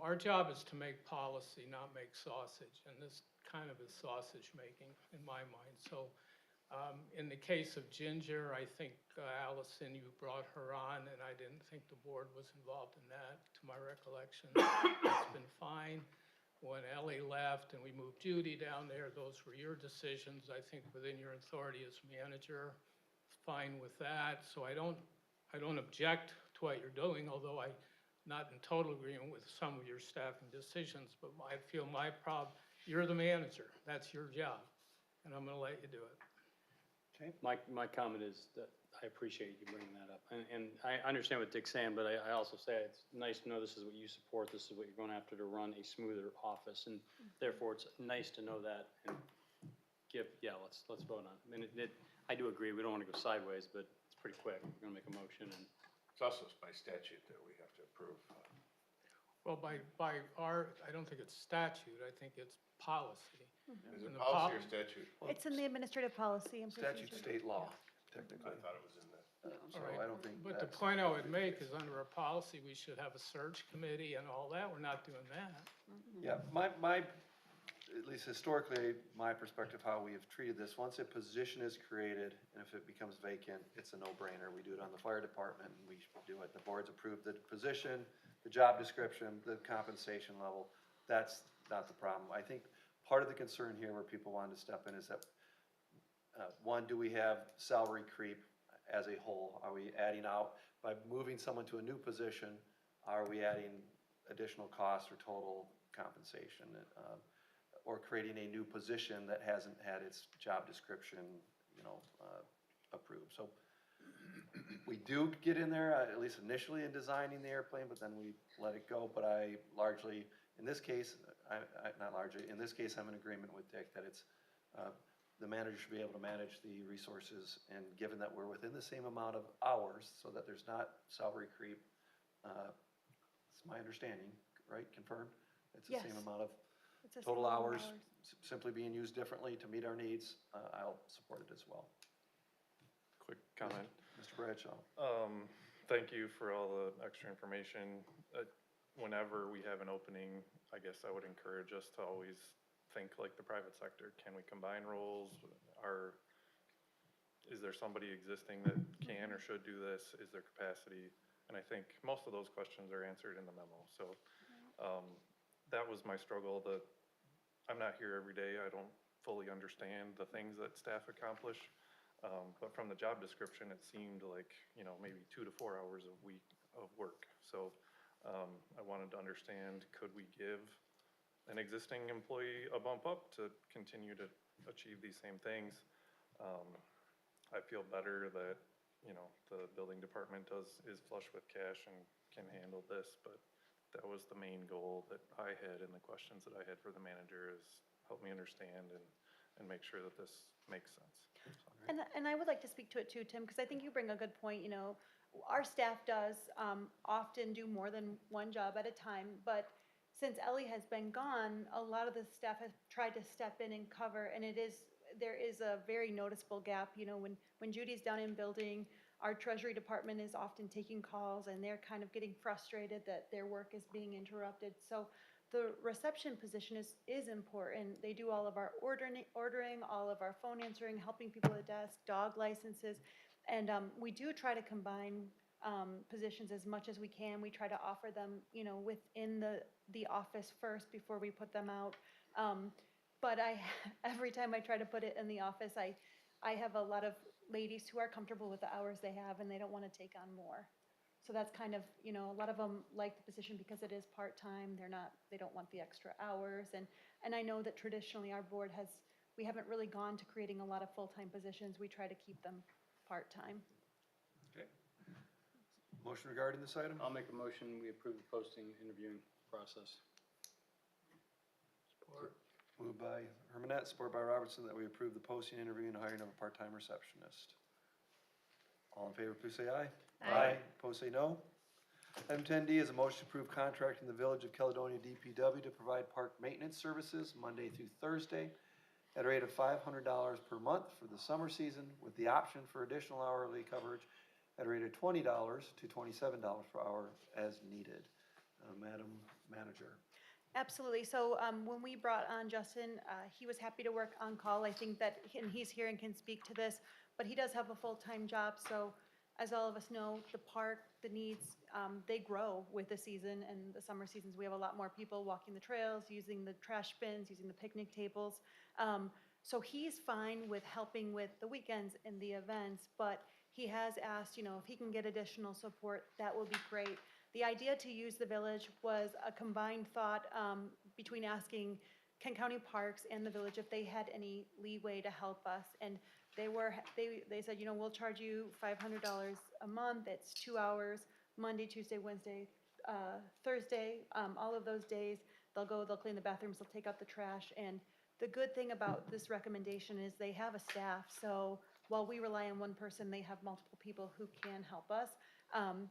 our job is to make policy, not make sausage, and this kind of is sausage making in my mind. So in the case of Ginger, I think Allison, you brought her on, and I didn't think the board was involved in that, to my recollection. It's been fine. when Ellie left and we moved Judy down there, those were your decisions. I think within your authority as manager, fine with that. So I don't object to what you're doing, although I'm not in total agreement with some of your staffing decisions, but I feel my problem, you're the manager, that's your job, and I'm gonna let you do it. My comment is that I appreciate you bringing that up. And I understand what Dick's saying, but I also say it's nice to know this is what you support, this is what you're going after to run a smoother office. And therefore, it's nice to know that and let's vote on it. I mean, I do agree, we don't want to go sideways, but it's pretty quick. We're going to make a motion and. It's also by statute that we have to approve. Well, by I don't think it's statute, I think it's policy. Is it And the policy or statute? It's in the administrative policy and Statute, procedure. state law, I technically. thought it was in that. So All right. I don't think But the that's. point I would make is under a policy, we should have a search committee and all that. We're not doing that. Yeah, at least historically, my perspective, how we have treated this, once a position is created, and if it becomes vacant, it's a no-brainer. We do it on the fire department, and we do it. The board's approved the position, the job description, the compensation level. That's not the problem. I think part of the concern here where people wanted to step in is that, one, do we have salary creep as a whole? Are we adding out, by moving someone to a new position, are we adding additional costs or total compensation? Or creating a new position that hasn't had its job description, approved. So we do get in there, at least initially in designing the airplane, but then we let it go. But I largely, in this case, in this case, I'm in agreement with Dick that it's, the manager should be able to manage the resources, and given that we're within the same amount of hours, so that there's not salary creep, it's my understanding, right, confirmed? It's the same Yes. amount of It's a total single hours simply being used differently to meet our needs. I'll support it as well. Quick comment. Mr. Bradshaw? Thank you for all the extra information. Whenever we have an opening, I guess I would encourage us to always think like the private sector. Can we combine roles? Is there somebody existing that can or should do this? Is there capacity? And I think most of those questions are answered in the memo. So that was my struggle. I'm not here every day. I don't fully understand the things that staff accomplish. But from the job description, it seemed like, maybe 2 to 4 hours a week of work. So I wanted to understand, could we give an existing employee a bump up to continue to achieve these same things? I feel better that, the building department is flush with cash and can handle this, but that was the main goal that I had, and the questions that I had for the manager is help me understand and make sure that this makes sense. And I would like to speak to it too, Tim, because I think you bring a good point. Our staff does often do more than one job at a time, but since Ellie has been gone, a lot of the staff have tried to step in and cover, and there is a very noticeable gap. When Judy's down in building, our treasury department is often taking calls, and they're kind of getting frustrated that their work is being interrupted. So the reception position is important. They do all of our ordering, all of our phone answering, helping people at the desk, dog licenses. And we do try to combine positions as much as we can. We try to offer them, within the office first before we put them out. But every time I try to put it in the office, I have a lot of ladies who are comfortable with the hours they have, and they don't want to take on more. So that's kind of, a lot of them like the position because it is part-time. They don't want the extra hours. And I know that traditionally our board we haven't really gone to creating a lot of full-time positions. We try to keep them part-time. Okay. Motion regarding this item? I'll make a motion, we approve the posting interviewing process. Support. Moved by Hermanette, support by Robertson, that we approve the posting, interview, and hiring of a part-time receptionist. All in favor, please say aye. Aye. Opposed, say no. Item 10D is a motion to approve contract in the Village of Caledonia DPW to provide park maintenance services Monday through Thursday at a rate of $500 per month for the summer season, with the option for additional hourly coverage at a rate of $20 to $27 per hour as needed. Madam Manager. Absolutely. So when we brought on Justin, he was happy to work on call. I think that, and he's here and can speak to this, but he does have a full-time job. So as all of us know, the park, the needs, they grow with the season and the summer seasons. We have a lot more people walking the trails, using the trash bins, using the picnic tables. So he's fine with helping with the weekends and the events, but he has asked, if he can get additional support, that would be great. The idea to use the village was a combined thought between asking Kent County Parks and the village if they had any leeway to help us. And they said, we'll charge you $500 a month. It's 2 hours, Monday, Tuesday, Wednesday, Thursday, all of those days. They'll clean the bathrooms, they'll take out the trash. And the good thing about this recommendation is they have a staff. So while we rely on one person, they have multiple people who can help us.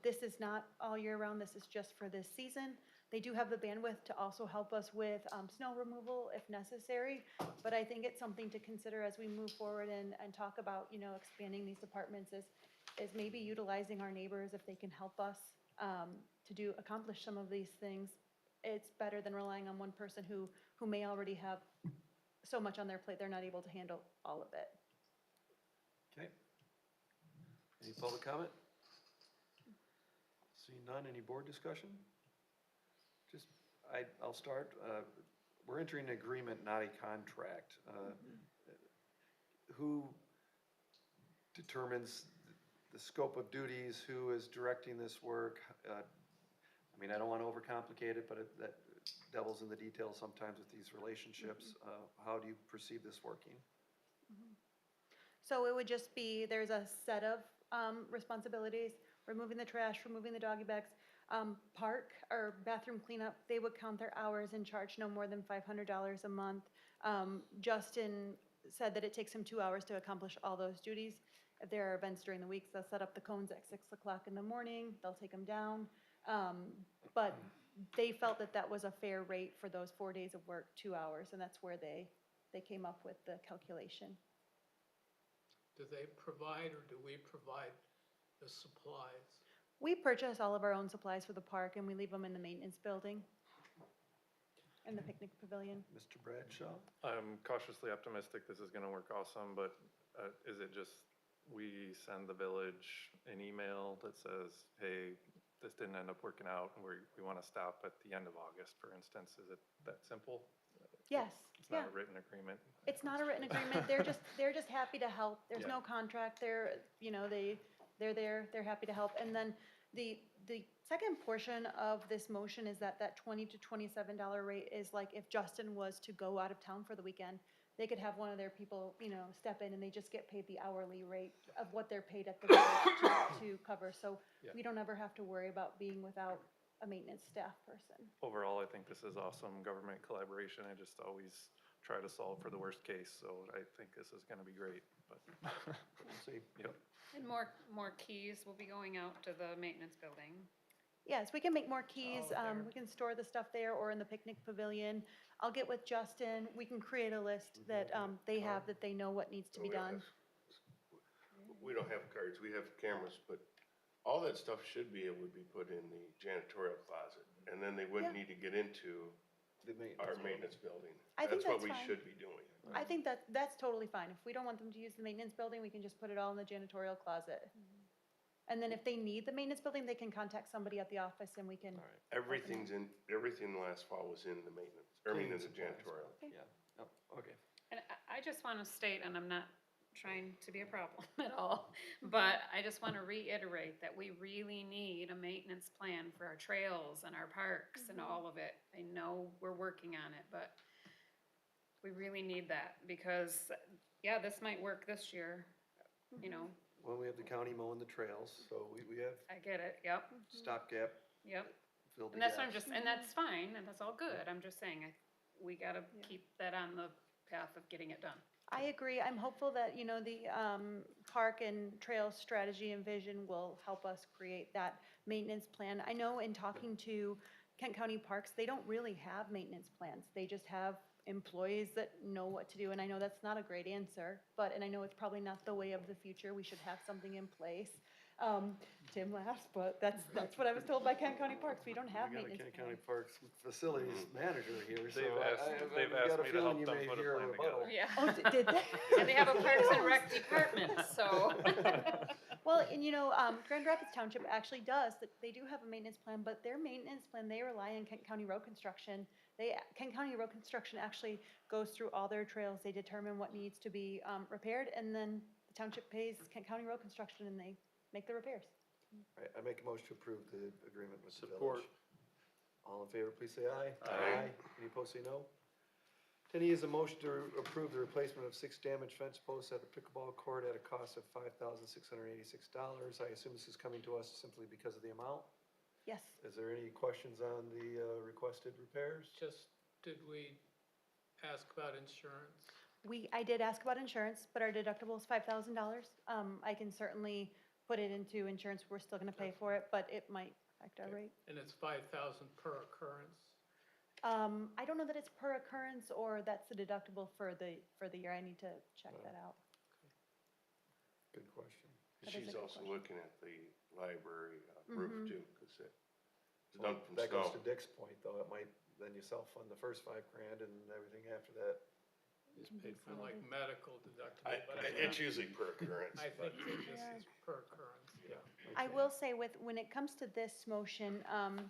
This is not all year round. This is just for this season. They do have the bandwidth to also help us with snow removal if necessary. But I think it's something to consider as we move forward and talk about, expanding these departments is maybe utilizing our neighbors if they can help us to accomplish some of these things. It's better than relying on one person who may already have so much on their plate, they're not able to handle all of it. Okay. Any public comment? Seeing none, any board discussion? I'll start. We're entering an agreement, not a contract. Who determines the scope of duties? Who is directing this work? I don't want to overcomplicate it, but that devils in the details sometimes with these relationships. How do you perceive this working? So it would just be, there's a set of responsibilities: removing the trash, removing the doggy bags. Park or bathroom cleanup, they would count their hours and charge no more than $500 a month. Justin said that it takes him 2 hours to accomplish all those duties. If there are events during the week, they'll set up the cones at 6 o'clock in the morning, they'll take them down. But they felt that was a fair rate for those 4 days of work, 2 hours, and that's where they came up with the calculation. Do they provide or do we provide the supplies? We purchase all of our own supplies for the park, and we leave them in the maintenance building and the picnic pavilion. Mr. Bradshaw? I'm cautiously optimistic this is gonna work awesome, but is it just we send the village an email that says, hey, this didn't end up working out, and we wanna stop at the end of August, for instance? Is it that simple? Yes, It's yeah. not a written agreement? It's not a written agreement. They're just happy to help. There's Yeah. no contract. They're there. They're happy to help. And then the second portion of this motion is that $20 to $27 rate is like if Justin was to go out of town for the weekend, they could have one of their people, step in, and they just get paid the hourly rate of what they're paid at the village to cover. So Yeah. we don't ever have to worry about being without a maintenance staff person. Overall, I think this is awesome government collaboration. I just always try to solve for the worst case, so I think this is gonna be great, but. We'll see. Yep. And more keys will be going out to the maintenance building. Yes, we can make more keys. there. We can store the stuff there or in the picnic pavilion. I'll get with Justin. We can create a list that they have, that they know what needs to be done. We don't have cards, we have cameras, but all that stuff should be able to be put in the janitorial closet. And then they wouldn't need to get into our maintenance building. I think That's what that's we fine. should be doing. I think that's totally fine. If we don't want them to use the maintenance building, we can just put it all in the janitorial closet. And then if they need the maintenance building, they can contact somebody at the office and we can. All right. Everything last fall was in the maintenance, in the janitorial. Yeah, oh, okay. And I just want to state, and I'm not trying to be a problem at all, but I just want to reiterate that we really need a maintenance plan for our trails and our parks and all of it. I know we're working on it, but we really need that because, yeah, this might work this year, Well, we have the county mowing the trails, so we have I get it, yep, stopgap yep. filled the And that's what I'm gaps. and that's fine, and that's all good. I'm just saying, we gotta keep that on the path of getting it done. I agree. I'm hopeful that, the park and trail strategy and vision will help us create that maintenance plan. I know in talking to Kent County Parks, they don't really have maintenance plans. They just have employees that know what to do. And I know that's not a great answer, and I know it's probably not the way of the future. We should have something in place. Tim laughs, but that's what I was told by Kent County Parks. We don't have We got a maintenance Kent County plans. Parks Facilities manager here, so They've I've got asked a me to feeling help you them may put a hear a plan rebuttal. together. Yeah. Oh, did they? And they have a Parks and Rec department, so. Well, and Grand Rapids Township actually does, they do have a maintenance plan, but their maintenance plan, they rely on Kent County Road Construction. Kent County Road Construction actually goes through all their trails, they determine what needs to be repaired, and then the township pays Kent County Road Construction and they make the repairs. All right, I make a motion to approve the agreement with the Support. village. All in favor, please say aye. Aye. Any opposed, say no. 10E is a motion to approve the replacement of 6 damaged fence posts at the pickleball court at a cost of $5,686. I assume this is coming to us simply because of the amount. Yes. Is there any questions on the requested repairs? Just, did we ask about insurance? I did ask about insurance, but our deductible is $5,000. I can certainly put it into insurance, we're still gonna pay for it, but it might affect our rate. And it's 5,000 per occurrence? I don't know that it's per occurrence or that's the deductible for the year, I need to check that out. Good question. That is a She's good also question. looking at the library roof too, because it's Well, done from that goes snow. to Dick's point, though. It might, then you self-fund the first $5,000 and everything after that. Is paid for. For like medical deductible, I- but It's usually per occurrence, I but think that this is per occurrence, yeah. I will say when it comes to this motion,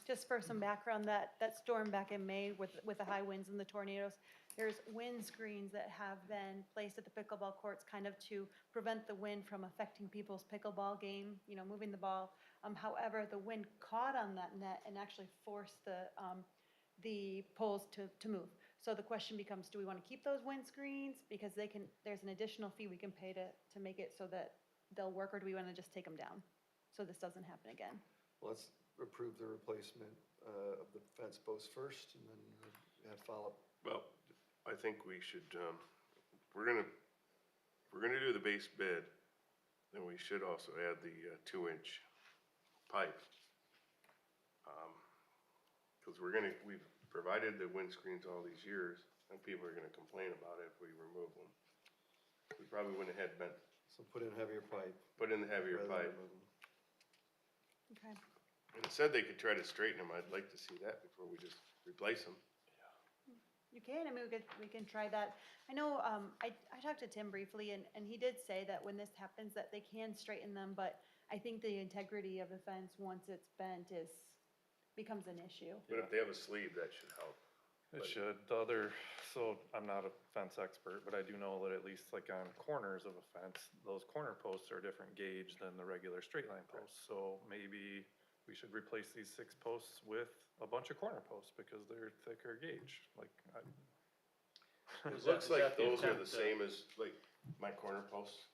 just for some background, that storm back in May with the high winds and the tornadoes, there's wind screens that have been placed at the pickleball courts kind of to prevent the wind from affecting people's pickleball game, moving the ball. However, the wind caught on that net and actually forced the poles to move. So the question becomes, do we want to keep those wind screens? Because there's an additional fee we can pay to make it so that they'll work, or do we want to just take them down? So this doesn't happen again. Let's approve the replacement of the fence posts first and then have follow-up. Well, I think we should, we're gonna do the base bid, then we should also add the 2-inch pipe. Cause we've provided the windscreens all these years, and people are gonna complain about it if we remove them. We probably went ahead and So put in heavier pipe. put in the heavier rather than pipe. remove them. Okay. And it said they could try to straighten them, I'd like to see that before we just replace them. You can, I mean, we can try that. I know, I talked to Tim briefly, and he did say that when this happens, that they can straighten them, but I think the integrity of the fence, once it's bent, becomes an issue. But if they have a sleeve, that should help. It should. So I'm not a fence expert, but I do know that at least like on corners of a fence, those corner posts are a different gauge than the regular straight line posts. So maybe we should replace these 6 posts with a bunch of corner posts because they're thicker gauge. Like, It looks like the those are the attempt, same as like my corner posts.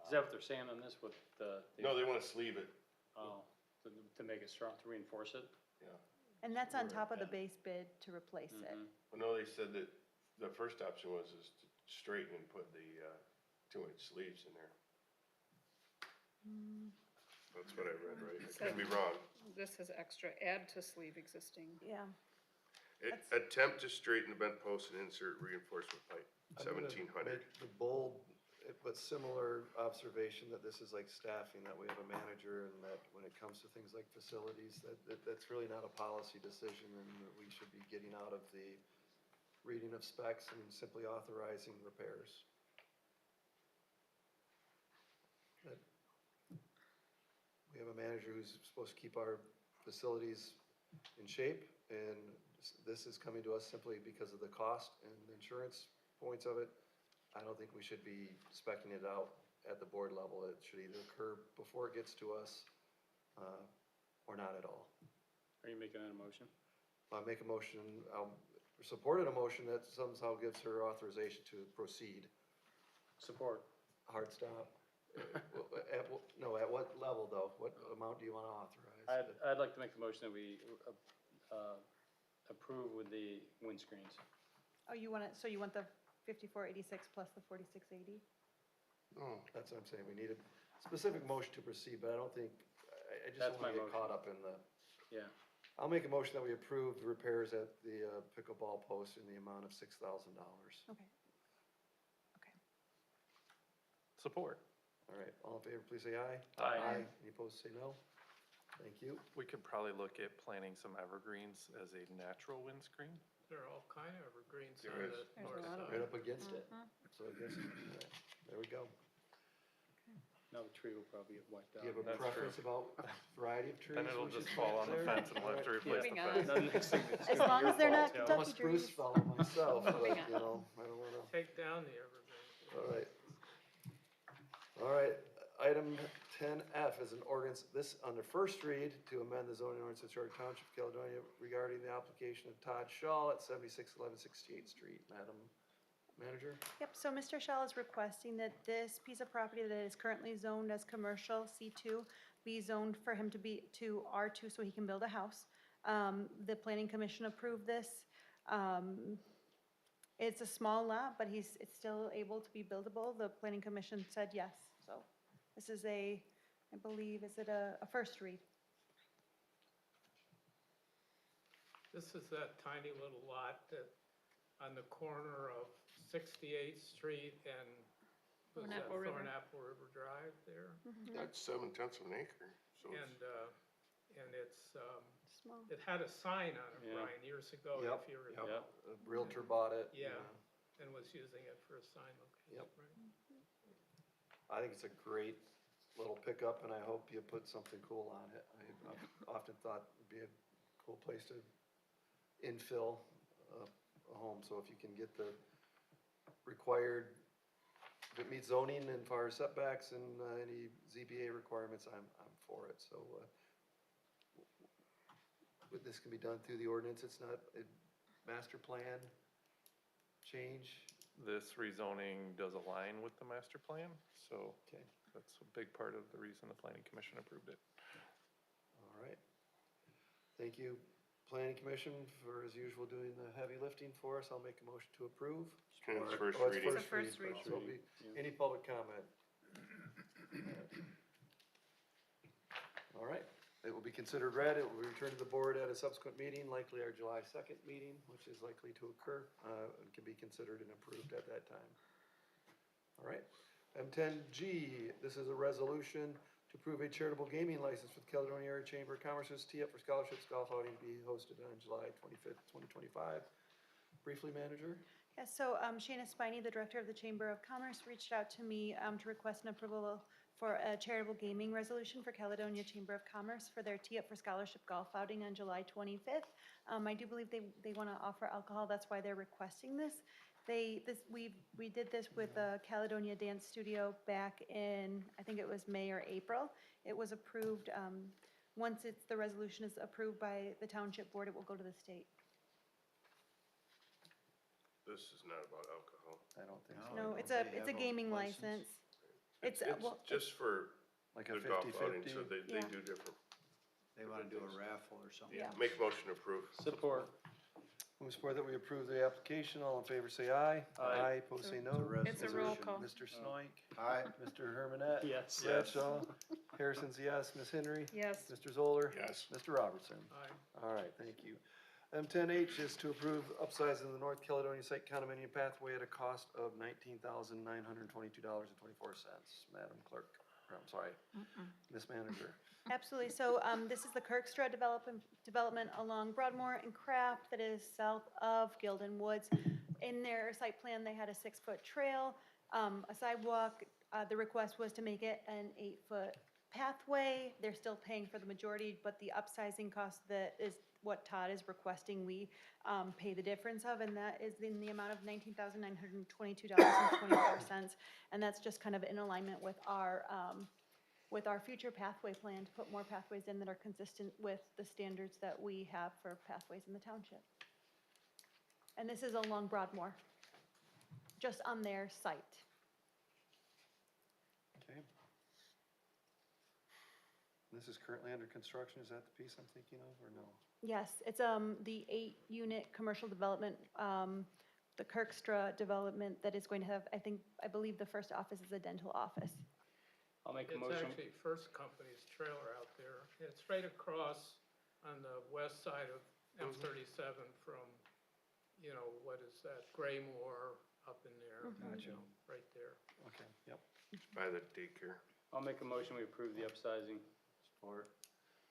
Is that what they're saying on this with the? No, they wanna sleeve it, Oh, to make it strong, to reinforce it? yeah. And that's on top of the base bid to replace it. Mhm. Well, no, they said that the first option was to straighten and put the 2-inch sleeves in there. That's what I read, right? I could be wrong. This is extra, add to sleeve existing. Yeah. Attempt to straighten the bent post and insert reinforcement pipe, I'm gonna 1,700. make the bold but similar observation that this is like staffing, that we have a manager and that when it comes to things like facilities, that's really not a policy decision and that we should be getting out of the reading of specs and simply authorizing repairs. We have a manager who's supposed to keep our facilities in shape, and this is coming to us simply because of the cost and the insurance points of it. I don't think we should be speccing it out at the board level. It should either occur before it gets to us, or not at all. Are you making that a motion? I make a motion, supported a motion that somehow gives her authorization to proceed. Support. Hard stop. At what level though? What amount do you want to authorize? I'd like to make the motion that we approve with the windscreens. Oh, so you want the 5486 plus the 4680? Oh, That's what I'm saying. We need a specific motion to proceed, but I don't think, I just That's don't want my to get caught motion. up in the. Yeah. I'll make a motion that we approve the repairs at the pickleball post in the amount of $6,000. Okay. Okay. support. All right, all in favor, please say aye. Aye. Any opposed, say no. Thank you. We could probably look at planting some evergreens as a natural windscreen. There are all kind of evergreens There on is. the There's a north lot of side. Right up against it. Mhm. So I guess, there we go. Now the tree will probably get wiped Do out. you have a That's preference about variety of trees? Then it'll we should just fall plant on the there? fence and we'll have to Alright. replace the Moving fence. on. The next thing that's As gonna be long your as they're fault, not yeah. I'm a Kentucky spruce trees. fellow myself, but, Moving you on. know, I don't wanna, Take down the evergreen. all right. All right, item 10F is an ordinance, this under first read, to amend the zoning ordinance of Trustees Township, Caledonia regarding the application of Todd Shaw at 7611 68th Street. Madam Manager? Yep, so Mr. Shaw is requesting that this piece of property that is currently zoned as commercial C2 be zoned for him to be to R2 so he can build a house. The planning commission approved this. It's a small lot, but it's still able to be buildable. The planning commission said yes, so this is I believe, is it a first read? This is that tiny little lot that on the corner of 68th Street and was that Thornapple River. Thornapple River Drive there? That's 7/10 of an acre, so it's. And it's, Small. it had a sign on it, Yeah. Brian, years ago, Yep, if you yep. recall. A Realtor bought it. Yeah. And was using it for a sign location, Yep. right? I think it's a great little pickup, and I hope you put something cool on it. I've often thought it'd be a cool place to infill a home, so if you can get the required, if it meets zoning and far setbacks and any ZBA requirements, I'm for it, so. This can be done through the ordinance, it's not a master plan change. This rezoning does align with the master plan, so Okay. that's a big part of the reason the planning commission approved it. All right. Thank you, Planning Commission, for, as usual, doing the heavy lifting for us. I'll make a motion to approve. And it's first Oh, it's reading. It's a first read. So it'll be, any public comment? All right, it will be considered read. It will be returned to the board at a subsequent meeting, likely our July 2nd meeting, which is likely to occur. It can be considered and approved at that time. All right. M10G, this is a resolution to approve a charitable gaming license for the Caledonia Area Chamber of Commerce's Tee Up for Scholarships golf outing to be hosted on July 25th, 2025. Briefly, Manager? Yeah, so Shayna Spiney, the director of the Chamber of Commerce, reached out to me to request an approval for a charitable gaming resolution for Caledonia Chamber of Commerce for their Tee Up for Scholarship golf outing on July 25th. I do believe they want to offer alcohol, that's why they're requesting this. We did this with the Caledonia Dance Studio back in, I think it was May or April. It was approved, once the resolution is approved by the township board, it will go to the state. This is not about alcohol. I don't think so. No, don't it's they have a gaming license? license. It's well, just for Like a the golf outing, 50/50? so they Yeah. do different. They want to do a raffle or something. Yeah. Make a motion to approve. Support. Move support that we approve the application. All in favor, say aye. Aye. Opposed, say It's no. a It's a roll resolution. call. Mr. Snoik, Aye. Mr. Hermanette. Yes. Bradshaw, Harrison's yes. Ms. Henry. Yes. Mr. Zoller. Yes. Mr. Robertson. Aye. All right, thank you. M10H is to approve upsizing the North Caledonia Site condominium pathway at a cost of $19,922.24. Madam Clerk, or I'm sorry, Ms. Manager. Absolutely. So this is the Kirkstra development along Broadmoor and Craft that is south of Gilden Woods. In their site plan, they had a 6-foot trail, a sidewalk. The request was to make it an 8-foot pathway. They're still paying for the majority, but the upsizing cost that is what Todd is requesting we pay the difference of, and that is in the amount of $19,922.24. And that's just kind of in alignment with our future pathway plan to put more pathways in that are consistent with the standards that we have for pathways in the township. And this is along Broadmoor, just on their site. Okay. This is currently under construction. Is that the piece I'm thinking of, or no? Yes, it's the 8-unit commercial development, the Kirkstra development that is going to have, I believe the first office is a dental office. I'll make a It's motion. actually First Company's trailer out there. It's right across on the west side of M37 from, what is that, Graymore up in there. Gotcha. Right there. Okay, yep. By the daycare. I'll make a motion, we approve the upsizing. Support.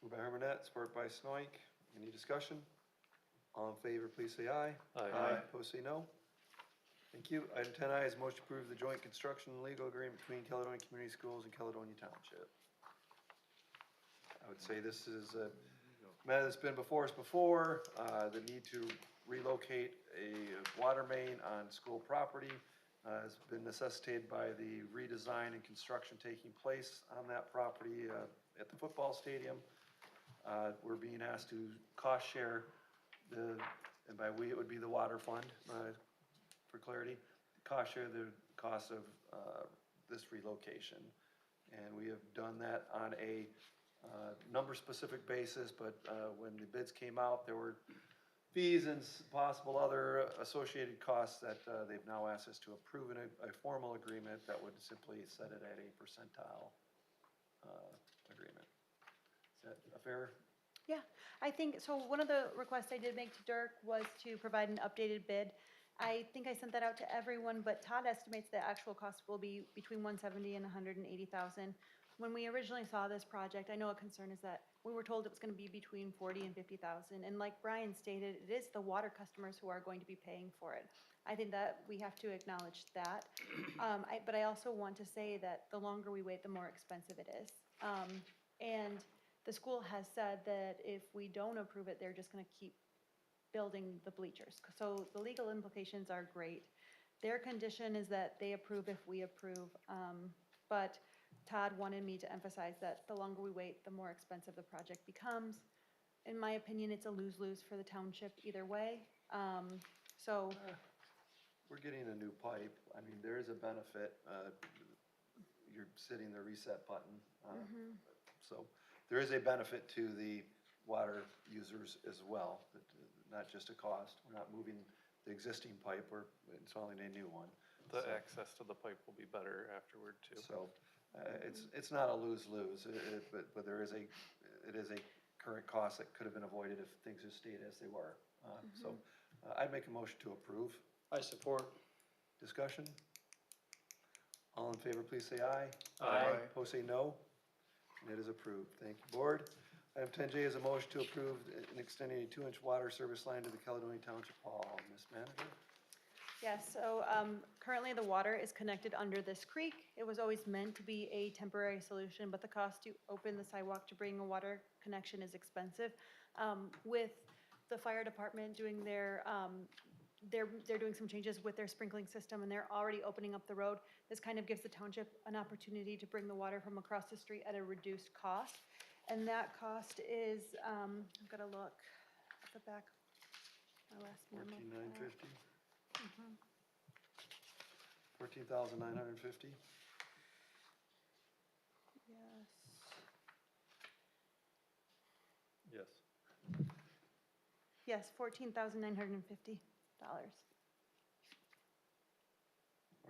Moved by Hermanette, support by Snoik. Any discussion? All in favor, please say aye. Aye. Opposed, say no. Thank you. Item 10I is motion to approve the joint construction and legal agreement between Caledonia Community Schools and Caledonia Township. I would say this is a matter that's been before us before, the need to relocate a water main on school property has been necessitated by the redesign and construction taking place on that property at the football stadium. We're being asked to cost share and by we, it would be the water fund, for clarity, cost share the cost of this relocation. And we have done that on a number-specific basis, but when the bids came out, there were fees and possible other associated costs that they've now asked us to approve in a formal agreement that would simply set it at a percentile agreement. Is that a fair? Yeah, I think, so one of the requests I did make to Dirk was to provide an updated bid. I think I sent that out to everyone, but Todd estimates the actual cost will be between 170 and 180,000. When we originally saw this project, I know a concern is that we were told it was going to be between 40 and 50,000. And like Brian stated, it is the water customers who are going to be paying for it. I think that we have to acknowledge that. But I also want to say that the longer we wait, the more expensive it is. And the school has said that if we don't approve it, they're just going to keep building the bleachers. So the legal implications are great. Their condition is that they approve if we approve. But Todd wanted me to emphasize that the longer we wait, the more expensive the project becomes. In my opinion, it's a lose-lose for the township either way. So We're getting a new pipe. I mean, there is a benefit. You're hitting the reset button. So there is a benefit to the water users as well, not just a cost. We're not moving the existing pipe, we're installing a new one. The So- access to the pipe will be better afterward too. So it's not a lose-lose, but it is a current cost that could have been avoided if things just stayed as they were. So I'd make a motion to approve. I support. Discussion? All in favor, please say aye. Aye. Opposed, say no. And it is approved. Thank you, board. Item 10J is a motion to approve an extending a 2-inch water service line to the Caledonia Township Hall. Ms. Manager? yes, so currently the water is connected under this creek. It was always meant to be a temporary solution, but the cost to open the sidewalk to bring a water connection is expensive. With the fire department doing their, they're doing some changes with their sprinkling system, and they're already opening up the road. This kind of gives the township an opportunity to bring the water from across the street at a reduced cost. And that cost is, I've got to look at the back, my last memo. 14,950? 14,950? Yes. Yes. Yes, $14,950. All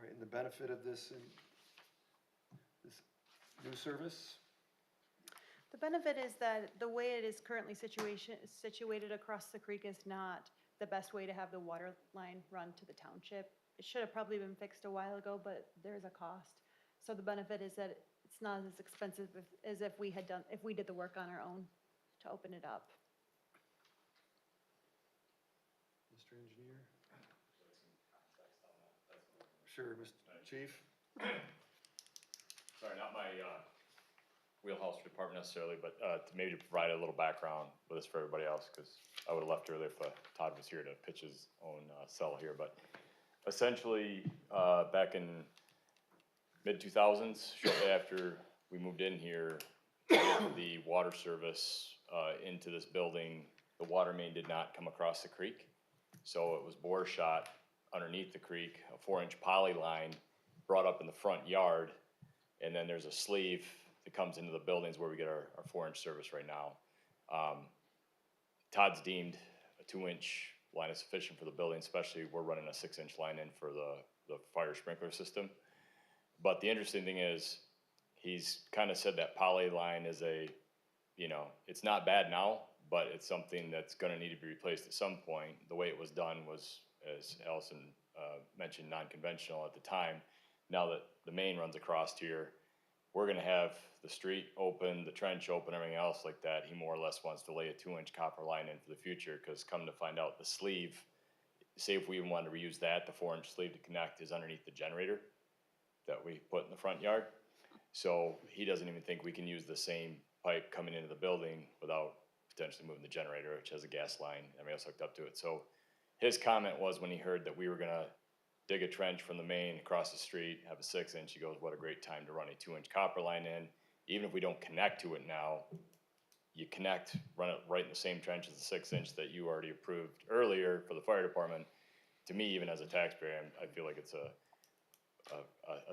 right, and the benefit of this new service? The benefit is that the way it is currently situated across the creek is not the best way to have the water line run to the township. It should have probably been fixed a while ago, but there is a cost. So the benefit is that it's not as expensive as if we did the work on our own to open it up. Mr. Engineer? Sure, Mr. Chief? Sorry, not my wheelhouse for department necessarily, but to maybe to provide a little background with this for everybody else, because I would have left earlier if Todd was here to pitch his own sell here. But essentially, back in mid-2000s, shortly after we moved in here, the water service into this building, the water main did not come across the creek. So it was bore shot underneath the creek, a 4-inch poly line brought up in the front yard, and then there's a sleeve that comes into the buildings where we get our 4-inch service right now. Todd's deemed a 2-inch line is sufficient for the building, especially we're running a 6-inch line in for the fire sprinkler system. But the interesting thing is, he's kind of said that poly line is it's not bad now, but it's something that's gonna need to be replaced at some point. The way it was done was, as Allison mentioned, non-conventional at the time. Now that the main runs across here, we're gonna have the street open, the trench open, everything else like that. He more or less wants to lay a 2-inch copper line in for the future, because come to find out, the sleeve say if we even wanted to reuse that, the 4-inch sleeve to connect is underneath the generator that we put in the front yard. So he doesn't even think we can use the same pipe coming into the building without potentially moving the generator, which has a gas line, everything else hooked up to it. So his comment was when he heard that we were gonna dig a trench from the main across the street, have a 6-inch, he goes, what a great time to run a 2-inch copper line in. Even if we don't connect to it now, you connect, run it right in the same trench as the 6-inch that you already approved earlier for the fire department. To me, even as a taxpayer, I feel like it's a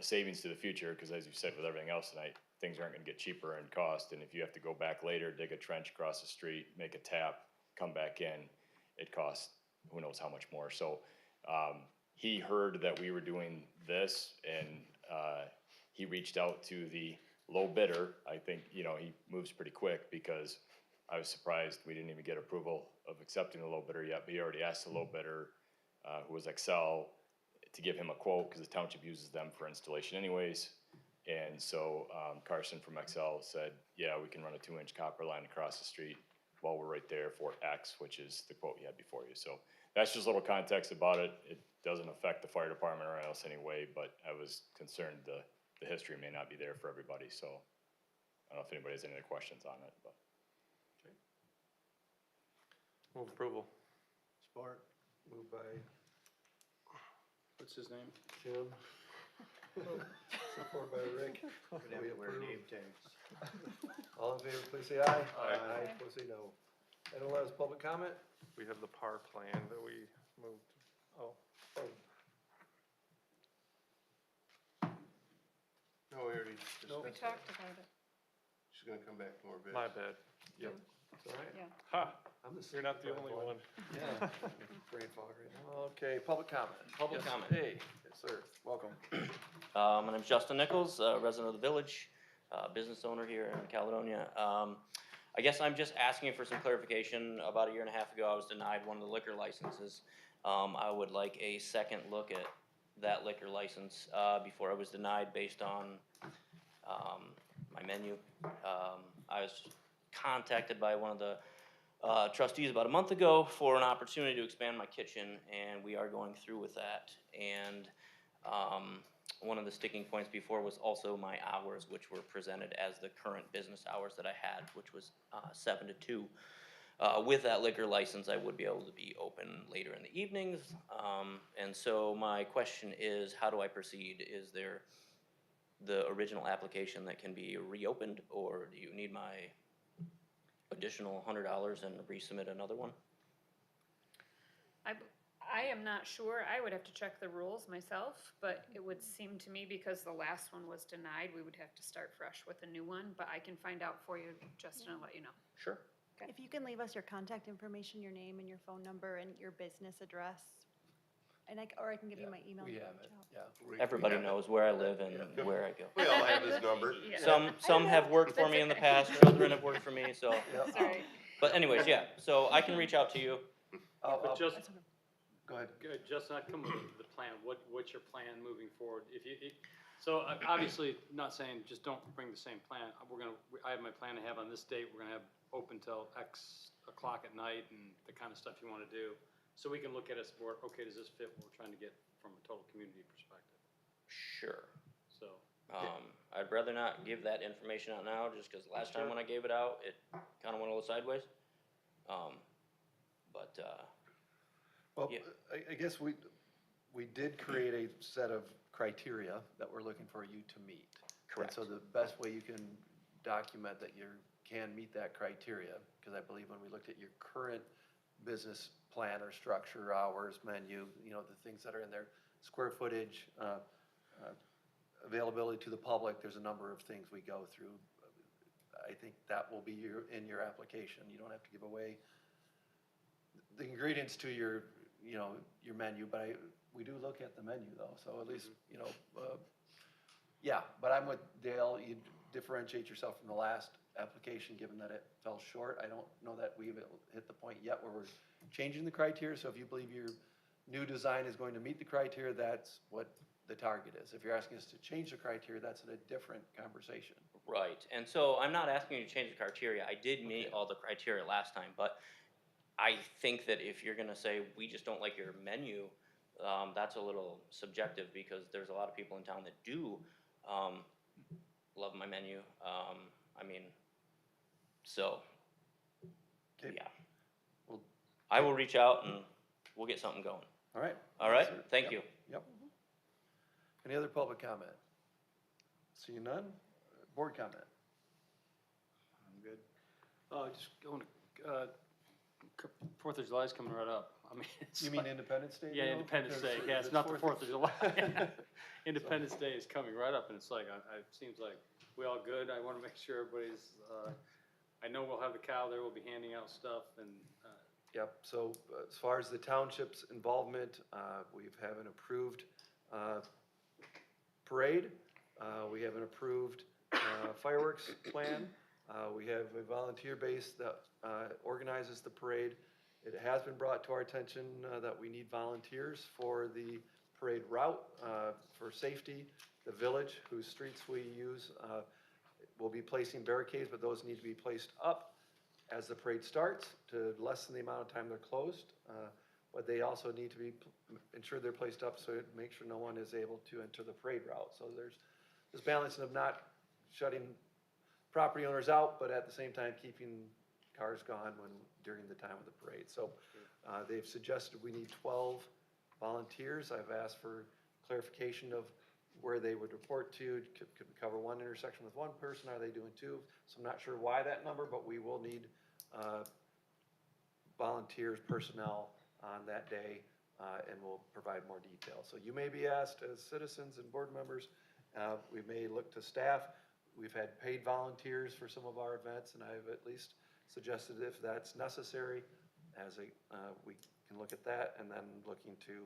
savings to the future, because as you said with everything else tonight, things aren't gonna get cheaper in cost, and if you have to go back later, dig a trench across the street, make a tap, come back in, it costs who knows how much more. So he heard that we were doing this, and he reached out to the low bidder. I think, you know, he moves pretty quick, because I was surprised we didn't even get approval of accepting the low bidder yet, but he already asked the low bidder, who was Excel, to give him a quote, because the township uses them for installation anyways. And so Carson from Excel said, yeah, we can run a 2-inch copper line across the street while we're right there for X, which is the quote you had before you. So that's just a little context about it. It doesn't affect the fire department or else anyway, but I was concerned the history may not be there for everybody. So I don't know if anybody has any other questions on it, but. Move approval. Support. Moved by What's his name? Jim. Support by Rick. We'd have We to wear approve. name tags. All in favor, please say aye. Aye. Opposed, say no. Item 11 is public comment. We have the PAR plan that we moved. Oh, No, we already Nope. We discussed that. talked about it, She's gonna come back for more bids. my bad. Yep. It's all right. yeah. Ha, I'm the you're not the secret only one. one. Yeah. Brain fog right now. Okay, public comment. Public Yes, comment. Hey, yes, sir. Welcome. My name's Justin Nichols, resident of the village, business owner here in Caledonia. I guess I'm just asking for some clarification. About a year and a half ago, I was denied one of the liquor licenses. I would like a second look at that liquor license, before I was denied based on, my menu. I was contacted by one of the trustees about a month ago for an opportunity to expand my kitchen, and we are going through with that. And one of the sticking points before was also my hours, which were presented as the current business hours that I had, which was 7 to 2. With that liquor license, I would be able to be open later in the evenings. And so my question is, how do I proceed? Is there the original application that can be reopened, or do you need my additional $100 and resubmit another one? I am not sure, I would have to check the rules myself, but it would seem to me, because the last one was denied, we would have to start fresh with a new one, but I can find out for you, Justin, and let you know. Sure. If you can leave us your contact information, your name and your phone number and your business address, and or I can give you my email. We to have reach it, out. yeah. Everybody knows where I live and where I go. We all have his number. Yeah. Some have worked for That's me in the okay. past, children have worked for me, so. That's all right. But anyways, yeah, so I can reach out to you. But just, That's okay. Go ahead. good, Justin, I'd come with the plan. What's your plan moving forward? So obviously, not saying just don't bring the same plan. I have my plan to have on this date. We're gonna have open till X o'clock at night and the kind of stuff you wanna do. So we can look at it as more, okay, does this fit what we're trying to get from a total community perspective? Sure. So, I'd rather not give that information out now, just because last time when I gave it out, it kind of went a little sideways. Well, Yeah. I guess we did create a set of criteria that we're looking for you to meet. Correct. And so the best way you can document that you can meet that criteria, because I believe when we looked at your current business plan or structure, hours, menu, you know, the things that are in there, square footage, availability to the public, there's a number of things we go through. I think that will be in your application. You don't have to give away the ingredients to your menu, but we do look at the menu though, so at least, yeah, but I'm with Dale, you differentiate yourself from the last application, given that it fell short. I don't know that we've hit the point yet where we're changing the criteria, so if you believe your new design is going to meet the criteria, that's what the target is. If you're asking us to change the criteria, that's a different conversation. Right, and so I'm not asking you to change the criteria. I did meet Okay. all the criteria last time, but I think that if you're gonna say, we just don't like your menu, that's a little subjective, because there's a lot of people in town that do, love my menu. I mean, so, Okay. yeah. Well- I will reach out and we'll get something going. All right. All right, Yes, sir. thank Yep, you. Yep. Any other public comment? Seeing none? Board comment? I'm good. Just going to, 4th of July is coming right up. I mean, it's You mean like- Independence Day? Yeah, now? Independence Because Day, yeah, it's it's not the 4th of July. So- Independence Day is coming right up, and it's like, it seems like we all good. I want to make sure everybody's, I know we'll have the cow there, we'll be handing out stuff, and, Yep, so as far as the township's involvement, we have an approved parade. We have an approved fireworks plan. We have a volunteer base that organizes the parade. It has been brought to our attention that we need volunteers for the parade route for safety. The village, whose streets we use, will be placing barricades, but those need to be placed up as the parade starts to lessen the amount of time they're closed. But they also need to be ensured they're placed up so it makes sure no one is able to enter the parade route. So there's this balance of not shutting property owners out, but at the same time keeping cars gone during the time of the parade. So they've suggested we need 12 volunteers. I've asked for clarification of where they would report to. Could we cover one intersection with one person? Are they doing two? So I'm not sure why that number, but we will need volunteers, personnel on that day, and we'll provide more details. So you may be asked as citizens and board members. We may look to staff. We've had paid volunteers for some of our events, and I've at least suggested if that's necessary, we can look at that, and then looking to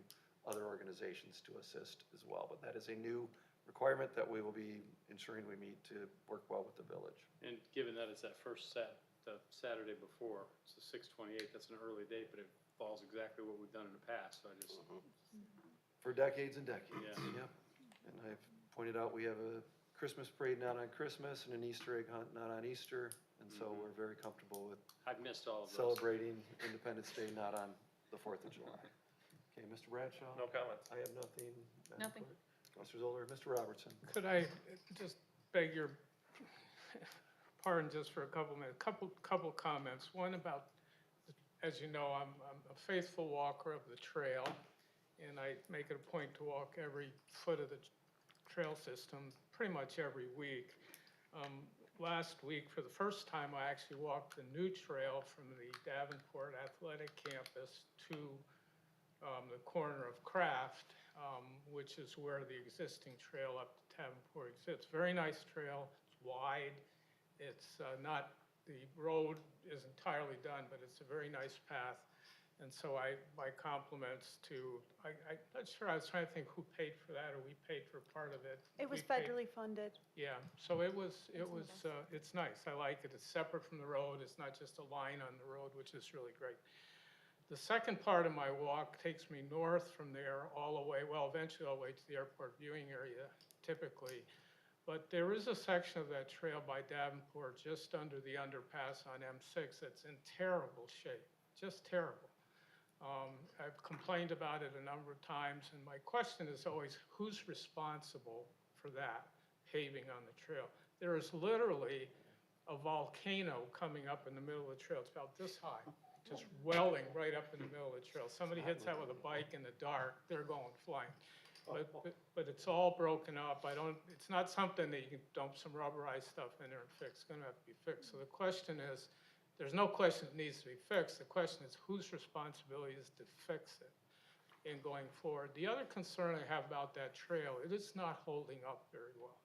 other organizations to assist as well. But that is a new requirement that we will be ensuring we meet to work well with the village. and given that it's that the Saturday before, it's the 6/28, that's an early date, but it falls exactly what we've done in the past, so I just, For decades and decades, Yeah. yep. And I've pointed out, we have a Christmas parade not on Christmas and an Easter egg hunt not on Easter. And so we're very comfortable with I've missed all of those. celebrating Independence Day not on the 4th of July. Okay, Mr. Bradshaw? No comments. I have nothing. Madam Nothing. Clerk. Mr. Zoller, Mr. Robertson? Could I just beg your pardon just for a couple minutes? Couple comments. One about, as you know, I'm a faithful walker of the trail, and I make it a point to walk every foot of the trail system pretty much every week. Last week, for the first time, I actually walked the new trail from the Davenport Athletic Campus to the corner of Craft, which is where the existing trail up to Davenport exists. Very nice trail. It's wide. It's not, the road is entirely done, but it's a very nice path. And so my compliments to, I'm not sure, I was trying to think who paid for that, or we paid for part of it. It was We paid- federally funded. Yeah, so it's nice. I like it. It's separate from the road. It's not just a line on the road, which is really great. The second part of my walk takes me north from there all the way, well, eventually all the way to the airport viewing area, typically. But there is a section of that trail by Davenport, just under the underpass on M6, that's in terrible shape, just terrible. I've complained about it a number of times, and my question is always, who's responsible for that paving on the trail? There is literally a volcano coming up in the middle of the trail. It's about this high, just welling right up in the middle of the trail. Somebody hits that with a bike in the dark, they're going flying. But it's all broken up. It's not something that you can dump some rubberized stuff in there and fix. It's gonna have to be fixed. So the question is, there's no question it needs to be fixed. The question is whose responsibility is to fix it in going forward. The other concern I have about that trail, it is not holding up very well.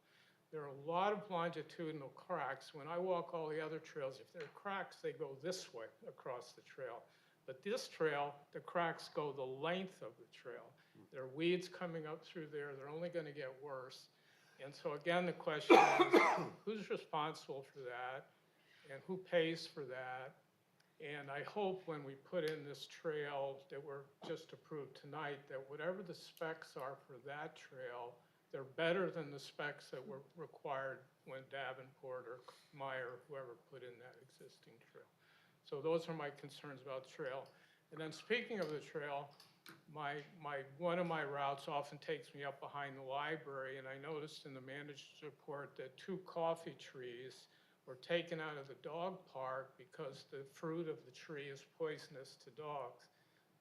There are a lot of longitudinal cracks. When I walk all the other trails, if there are cracks, they go this way across the trail. But this trail, the cracks go the length of the trail. There are weeds coming up through there. They're only going to get worse. And so again, the question is, who's responsible for that? And who pays for that? And I hope when we put in this trail that we're just approved tonight, that whatever the specs are for that trail, they're better than the specs that were required when Davenport or Meyer, whoever put in that existing trail. So those are my concerns about the trail. And then speaking of the trail, one of my routes often takes me up behind the library, and I noticed in the manager's report that 2 coffee trees were taken out of the dog park because the fruit of the tree is poisonous to dogs.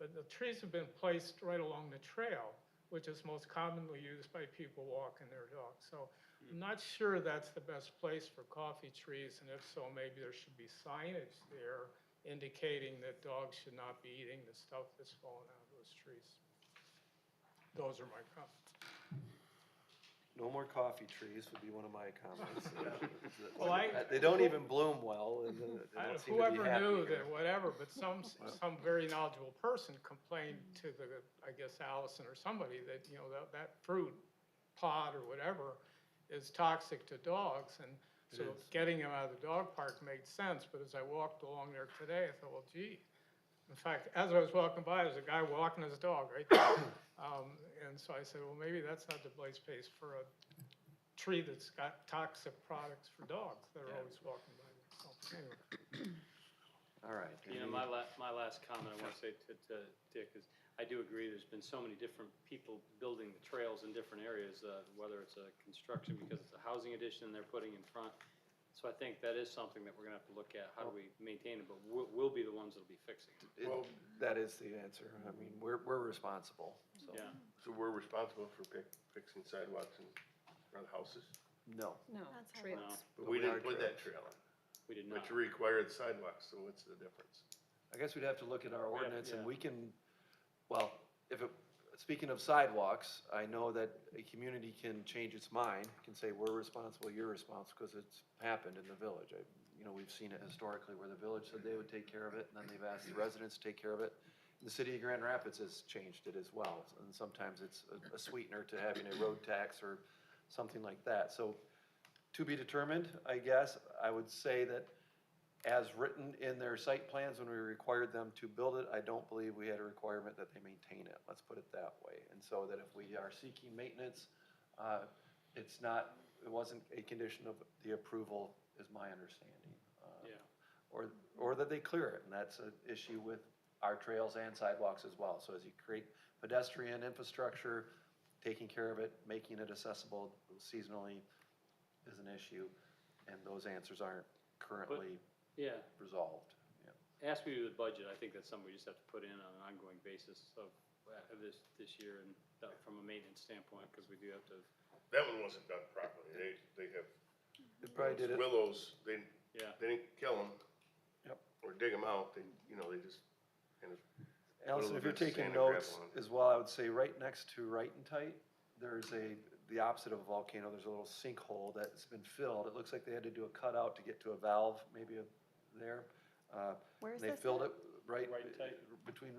But the trees have been placed right along the trail, which is most commonly used by people walking their dogs. So I'm not sure that's the best place for coffee trees, and if so, maybe there should be signage there indicating that dogs should not be eating the stuff that's fallen out of those trees. Those are my comments. No more coffee trees would be one of my comments. Well, They don't even bloom well, and they don't seem to be Whoever happy knew here. that, whatever, but some very knowledgeable person complained to the, I guess Allison or somebody, that, you know, that fruit pod or whatever is toxic to dogs, and so getting them out of the dog park made sense, but as I walked along there today, I thought, well, gee. In fact, as I was walking by, there's a guy walking his dog right there. And so I said, well, maybe that's not the place for a tree that's got toxic products for dogs that are always walking by there. So anyway. All right. You know, my last comment I want to say to Dick is, I do agree, there's been so many different people building the trails in different areas, whether it's a construction because it's a housing addition they're putting in front. So I think that is something that we're gonna have to look at, how do we maintain it, but we'll be the ones that'll be fixing it. That is the answer. I mean, we're responsible, so. Yeah. So we're responsible for fixing sidewalks and around houses? No. No, That's how trails. No. But we didn't put that trail in. We did not. But you required sidewalks, so what's the difference? I guess we'd have to look at our ordinance and yeah. we can, well, speaking of sidewalks, I know that a community can change its mind, can say, we're responsible, you're responsible, because it's happened in the village. You know, we've seen it historically where the village said they would take care of it, and then they've asked the residents to take care of it. The city of Grand Rapids has changed it as well, and sometimes it's a sweetener to having a road tax or something like that. So, to be determined, I guess, I would say that as written in their site plans when we required them to build it, I don't believe we had a requirement that they maintain it, let's put it that way. And so that if we are seeking maintenance, it wasn't a condition of the approval, is my understanding. Yeah. Or that they clear it, and that's an issue with our trails and sidewalks as well. So as you create pedestrian infrastructure, taking care of it, making it accessible seasonally is an issue, and those answers aren't currently Yeah, resolved. Yeah. ask me to do the budget, I think that's something we just have to put in on an ongoing basis of this year and from a maintenance standpoint, because we do have to, That one wasn't done properly. They have It probably did it. willows, they yeah. didn't kill them. Yep. Or dig them out, they just kind of. Allison, if you're bit of taking sand and gravel notes on it. as well, I would say right next to Right and Tight, there's the opposite of a volcano, there's a little sinkhole that's been filled. It looks like they had to do a cutout to get to a valve, maybe there. Where's They this filled at? it right Right and Tight? between,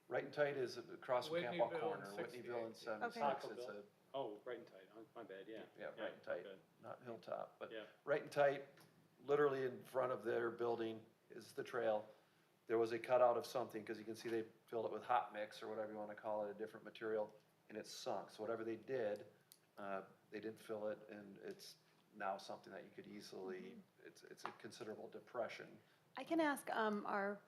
Right and Tight is across from Campbell Whitneyville Corner, and Whitneyville and 68. 76. Okay. It's a, Oh, right and tight, my bad, yeah. yeah, Right and Tight, okay. not Hilltop, but Yeah. Right and Tight, literally in front of their building is the trail. There was a cutout of something, because you can see they filled it with hot mix or whatever you want to call it, a different material, and it's sunk. So whatever they did, they didn't fill it, and it's now something that you could easily, it's a considerable depression. I can ask our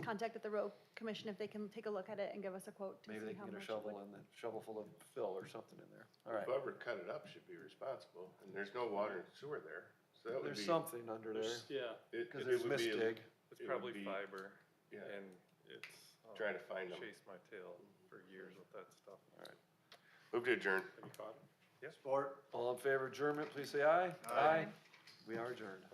contact at the road commission if they can take a look at it and give us a quote to Maybe see they how can get a much it shovel would. and a shovel full of fill or something in there. All right. Whoever cut it up should be responsible, and there's no water and sewer there, so that would be. There's something under there, Yeah, because there's would be a- mistig. It's It would probably be- fiber, Yeah, and it's. trying to find them. Chased my tail for years with that stuff. Move to adjourn. have you caught it? Sport. All in favor of adjournment, please say aye. Aye. We are adjourned.